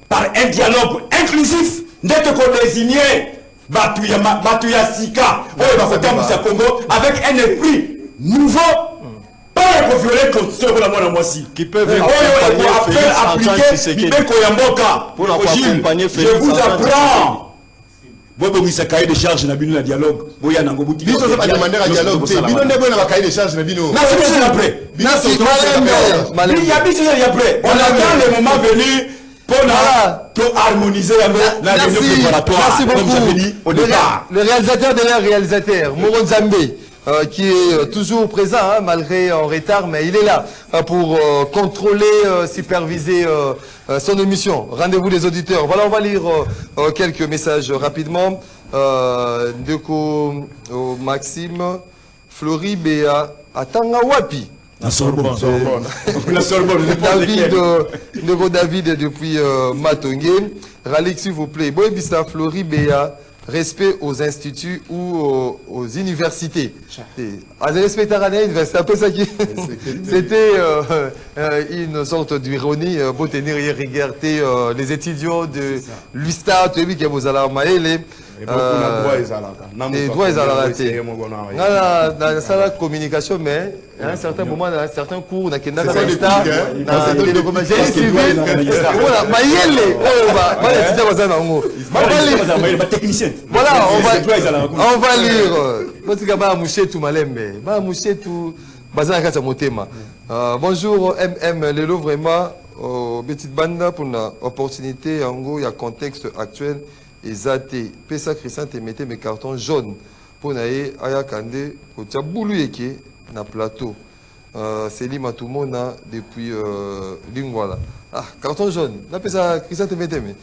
par un dialogue inclusif. D'être désigné Batuya Sika, avec un esprit nouveau. Pas pour violer la constitution de la Moissi. Qui peuvent appliquer pour accompagner. Je vous apprends. Bobo Misa cahier de charge na bino na dialogue. Boya nango buti. Biso ça pas demander à dialogue. Bino ne boya na cahier de charge na bino. Na c'est après. Merci Malembe. Il y a biso après. On attend le moment venu pour harmoniser la réunion préparatoire. Merci beaucoup. Comme j'avais dit au départ. Le réalisateur de l'air réalisateur, Moro Zambé. Qui est toujours présent, hein, malgré en retard, mais il est là pour contrôler, superviser son émission. Rendez-vous des auditeurs. Voilà, on va lire quelques messages rapidement. Ndeko Maxime, Flori Béa, Atanga Wapi. La Sorbonne. La Sorbonne. Ndeko David depuis Matongé. Ralik, s'il vous plaît. Boébissa, Flori Béa. Respect aux instituts ou aux universités. C'était une sorte d'ironie pour tenir et regarder les étudiants de l'USTA, qui vous allez dans la communication, mais à un certain moment, dans certains cours, on a voilà, on va lire. Bonjour MM Lelo, vraiment petite bande pour une opportunité en il y a contexte actuel et zaté pesa Christian te mettez mes cartons jaunes pour naé aya kande ko tia boulu yeke na plateau c'est lima tout monde depuis Lingwala. Ah, carton jaune. Na pesa Christian te mettez mais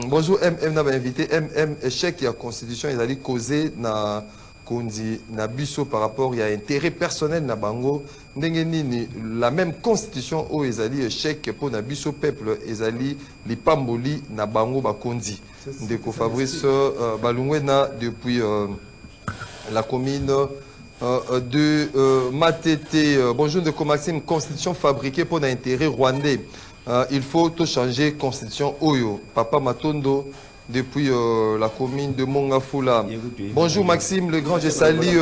bonjour MM n'a pas invité MM échec il y a constitution ils allaient causer na kondi na biso par rapport il y a intérêt personnel na bango ndengeni la même constitution où ils allaient échec pour na biso peuple ils allaient les pamboli na bango ba kondi ndeko Fabrice Balungwena depuis la commune de Matete. Bonjour ndeko Maxime, constitution fabriquée pour l'intérêt rwandais. Il faut tout changer constitution Oyo. Papa Matondo depuis la commune de Mongafula. Bonjour Maxime le grand, je salue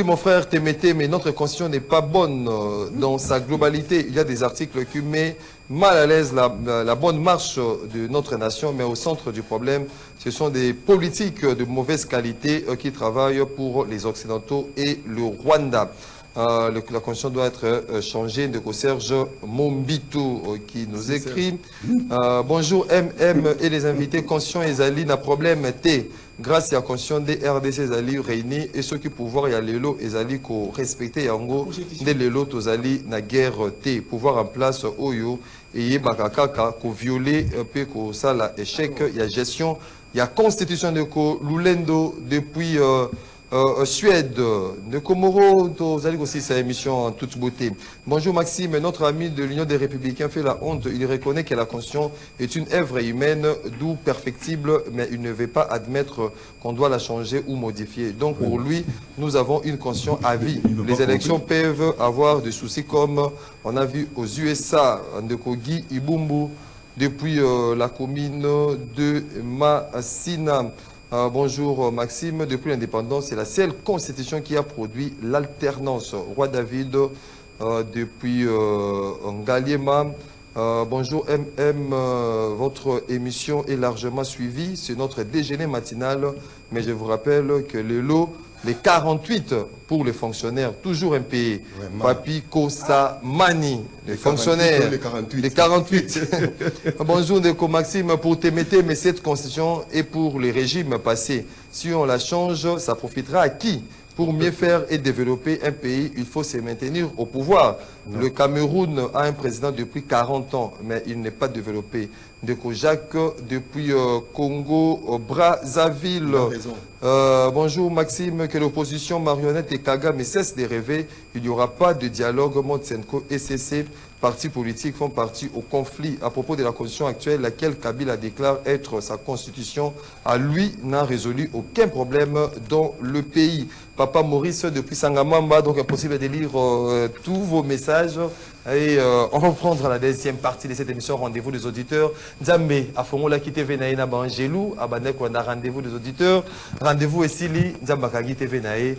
mon frère Temete, mais notre constitution n'est pas bonne dans sa globalité. Il y a des articles qui mettent mal à l'aise la bonne marche de notre nation, mais au centre du problème, ce sont des politiques de mauvaise qualité qui travaillent pour les Occidentaux et le Rwanda. La constitution doit être changée. De Serge Mombito qui nous écrit bonjour MM et les invités. Constitution Ezali n'a problème T grâce à la constitution des RDC Ezali réunis et ceux qui pouvoir y a l'élo Ezali ko respecter yango de l'élo tozali na guerre T pouvoir en place Oyo et bakakaka ko violer peu ko ça la échec il y a gestion il y a constitution de ko Lulendo depuis Suède, de Comoro, vous allez aussi sa émission en toute beauté. Bonjour Maxime, notre ami de l'Union des Républicains fait la honte. Il reconnaît que la Constitution est une œuvre humaine, d'où perfectible, mais il ne veut pas admettre qu'on doit la changer ou modifier. Donc pour lui, nous avons une Constitution à vie. Les élections peuvent avoir des soucis comme on a vu aux USA, de Kogi, Ibumbu, depuis la commune de Massina. Bonjour Maxime, depuis l'indépendance, c'est la seule constitution qui a produit l'alternance. Roi David, depuis Ngaliema. Bonjour MM, votre émission est largement suivie. C'est notre déjeuner matinal, mais je vous rappelle que le lot les 48 pour les fonctionnaires, toujours impayés. Ouais, Papi Kosa Mani, les fonctionnaires. Les 48. Les 48. Bonjour, Ndeko Maxime, pour te mettre, mais cette constitution est pour les régimes passés. Si on la change, ça profitera à qui? Pour mieux faire et développer un pays, il faut se maintenir au pouvoir. Le Cameroun a un président depuis 40 ans, mais il n'est pas développé. Ndeko Jacques, depuis Congo, Brazzaville. Bonjour Maxime, que l'opposition marionnette et Kagame cesse de rêver. Il n'y aura pas de dialogue. Montsenko et CC, partis politiques, font partie au conflit à propos de la constitution actuelle, laquelle Kabila déclare être sa constitution. À lui, n'a résolu aucun problème dans le pays. Papa Maurice, depuis Sangamamba, donc impossible de lire tous vos messages. Et on va prendre la deuxième partie de cette émission, Rendez-vous des auditeurs. Nzambe, à Fongola Kite Venaïna Bangelou, à Banek, on a rendez-vous des auditeurs. Rendez-vous ici, Nzamba Kagi TV Nae.